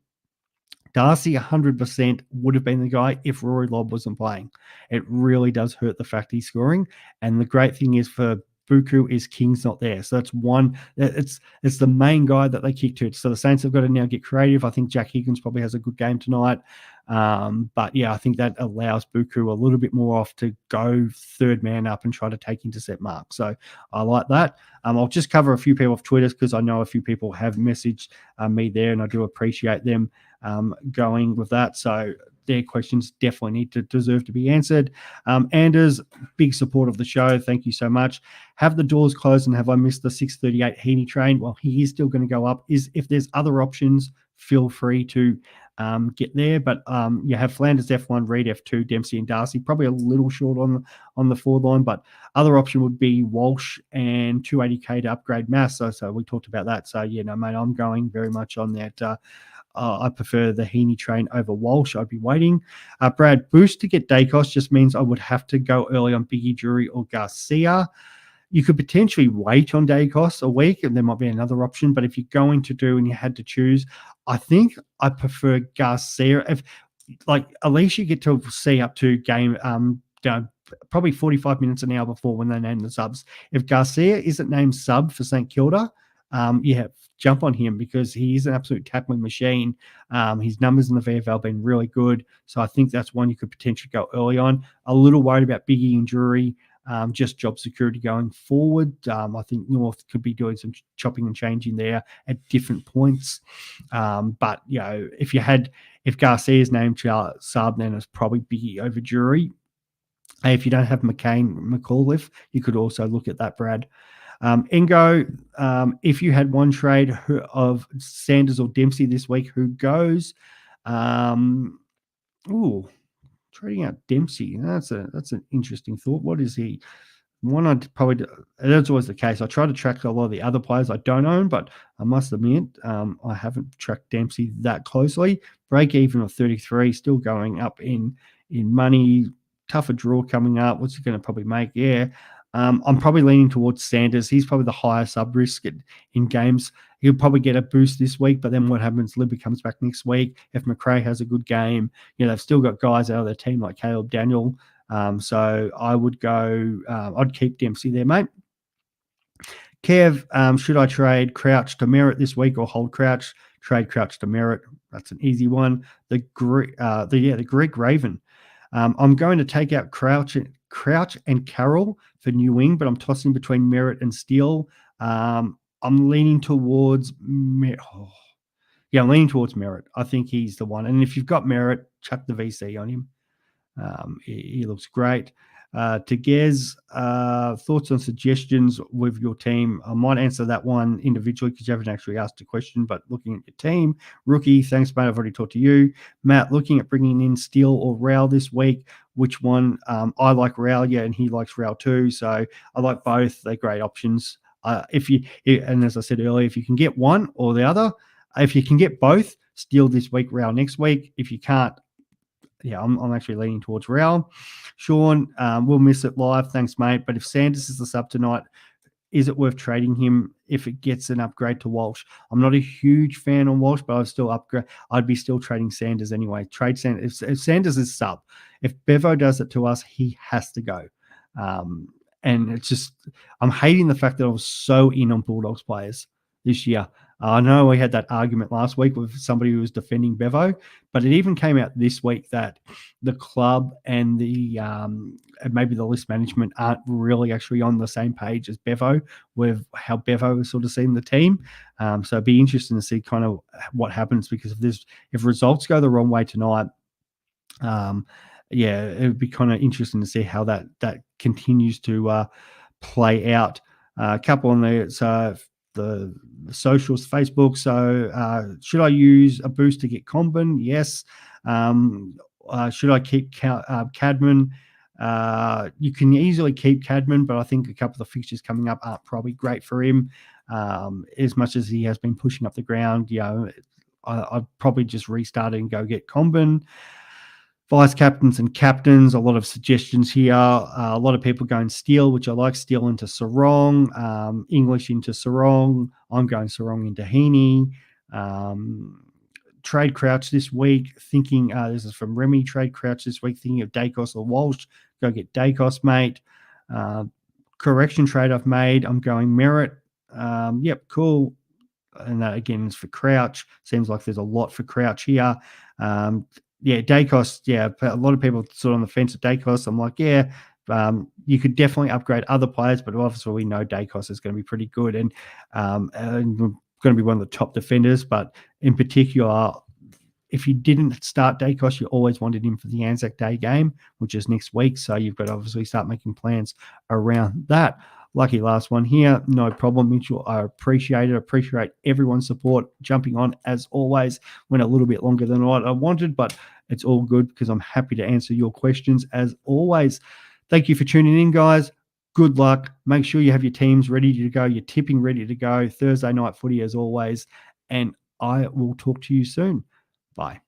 Darcy 100% would have been the guy if Rory Lobb wasn't playing. It really does hurt the fact he's scoring. And the great thing is for Buku is King's not there. So that's one. It's the main guy that they kick to. So the Saints have got to now get creative. I think Jack Higgins probably has a good game tonight. But I think that allows Buku a little bit more off to go third man up and try to take intercept marks. So I like that. I'll just cover a few people off Twitter because I know a few people have messaged me there, and I do appreciate them going with that. So their questions definitely deserve to be answered. Anders, big support of the show. Thank you so much. Have the doors closed, and have I missed the 6:38 Heaney train? Well, he is still going to go up. If there's other options, feel free to get there. But you have Flanders F1, Reed F2, Dempsey and Darcy. Probably a little short on the forward line, but other option would be Walsh and 280K to upgrade Mass. So we talked about that. So mate, I'm going very much on that. I prefer the Heaney train over Walsh. I'd be waiting. Brad, boost to get Dacos just means I would have to go early on Biggie, Drury or Garcia. You could potentially wait on Dacos a week, and there might be another option. But if you're going to do and you had to choose, I think I prefer Garcia. If at least you get to see up to game probably 45 minutes an hour before when they name the subs. If Garcia isn't named sub for St Kilda, jump on him because he is an absolute tackling machine. His numbers in the VFL have been really good. So I think that's one you could potentially go early on. A little worried about Biggie and Drury, just job security going forward. I think North could be doing some chopping and changing there at different points. But, if Garcia's named sub, then it's probably Biggie over Drury. If you don't have McCauliffe, you could also look at that, Brad. Engo, if you had one trade of Sanders or Dempsey this week, who goes? Trading out Dempsey. That's an interesting thought. What is he? One I'd probably do, that's always the case. I try to track a lot of the other players I don't own, but I must admit I haven't tracked Dempsey that closely. Break even of 33, still going up in money. Tougher draw coming up. What's he going to probably make? Yeah. I'm probably leaning towards Sanders. He's probably the higher sub risk in games. He'll probably get a boost this week, but then what happens? Libby comes back next week. If McRae has a good game, they've still got guys out of their team like Caleb Daniel. So I would go, I'd keep Dempsey there, mate. Kev, should I trade Crouch to Merritt this week or hold Crouch? Trade Crouch to Merritt. That's an easy one. The Greek Raven. I'm going to take out Crouch and Carroll for New Wing, but I'm tossing between Merritt and Steele. I'm leaning towards I'm leaning towards Merritt. I think he's the one. And if you've got Merritt, chuck the VC on him. He looks great. To Gez, thoughts and suggestions with your team. I might answer that one individually because you haven't actually asked a question, but looking at your team. Rookie, thanks, mate. I've already talked to you. Matt, looking at bringing in Steele or Rao this week, which one? I like Rao, and he likes Rao too. So I like both. They're great options. And as I said earlier, if you can get one or the other, if you can get both, Steele this week, Rao next week. If you can't, I'm actually leaning towards Real. Sean, we'll miss it live. Thanks, mate. But if Sanders is the sub tonight, is it worth trading him if it gets an upgrade to Walsh? I'm not a huge fan on Walsh, but I'd be still trading Sanders anyway. Trade Sanders. If Sanders is sub, if Bevo does it to us, he has to go. And it's just, I'm hating the fact that I was so in on Bulldogs players this year. I know we had that argument last week with somebody who was defending Bevo, but it even came out this week that the club and the maybe the list management aren't really actually on the same page as Bevo with how Bevo is sort of seeing the team. So it'd be interesting to see kind of what happens, because if results go the wrong way tonight, it would be kind of interesting to see how that continues to play out. A couple on there. So the socials, Facebook. So should I use a boost to get Comin? Yes. Should I keep Cadman? You can easily keep Cadman, but I think a couple of the fixtures coming up aren't probably great for him. As much as he has been pushing up the ground, I'd probably just restart it and go get Comin. Vice captains and captains, a lot of suggestions here. A lot of people going Steele, which I like. Steele into Sarong, English into Sarong. I'm going Sarong into Heaney. Trade Crouch this week, thinking, this is from Remy, trade Crouch this week, thinking of Dacos or Walsh. Go get Dacos, mate. Correction trade I've made, I'm going Merritt. Yep, cool. And that, again, is for Crouch. Seems like there's a lot for Crouch here. Dacos, a lot of people sort of on the fence at Dacos. I'm like, you could definitely upgrade other players, but obviously we know Dacos is going to be pretty good and going to be one of the top defenders. But in particular, if you didn't start Dacos, you always wanted him for the Anzac Day game, which is next week. So you've got to obviously start making plans around that. Lucky last one here. No problem, Mitchell. I appreciate it. Appreciate everyone's support. Jumping on, as always. Went a little bit longer than what I wanted, but it's all good because I'm happy to answer your questions as always. Thank you for tuning in, guys. Good luck. Make sure you have your teams ready to go, your tipping ready to go. Thursday night footy as always. And I will talk to you soon. Bye.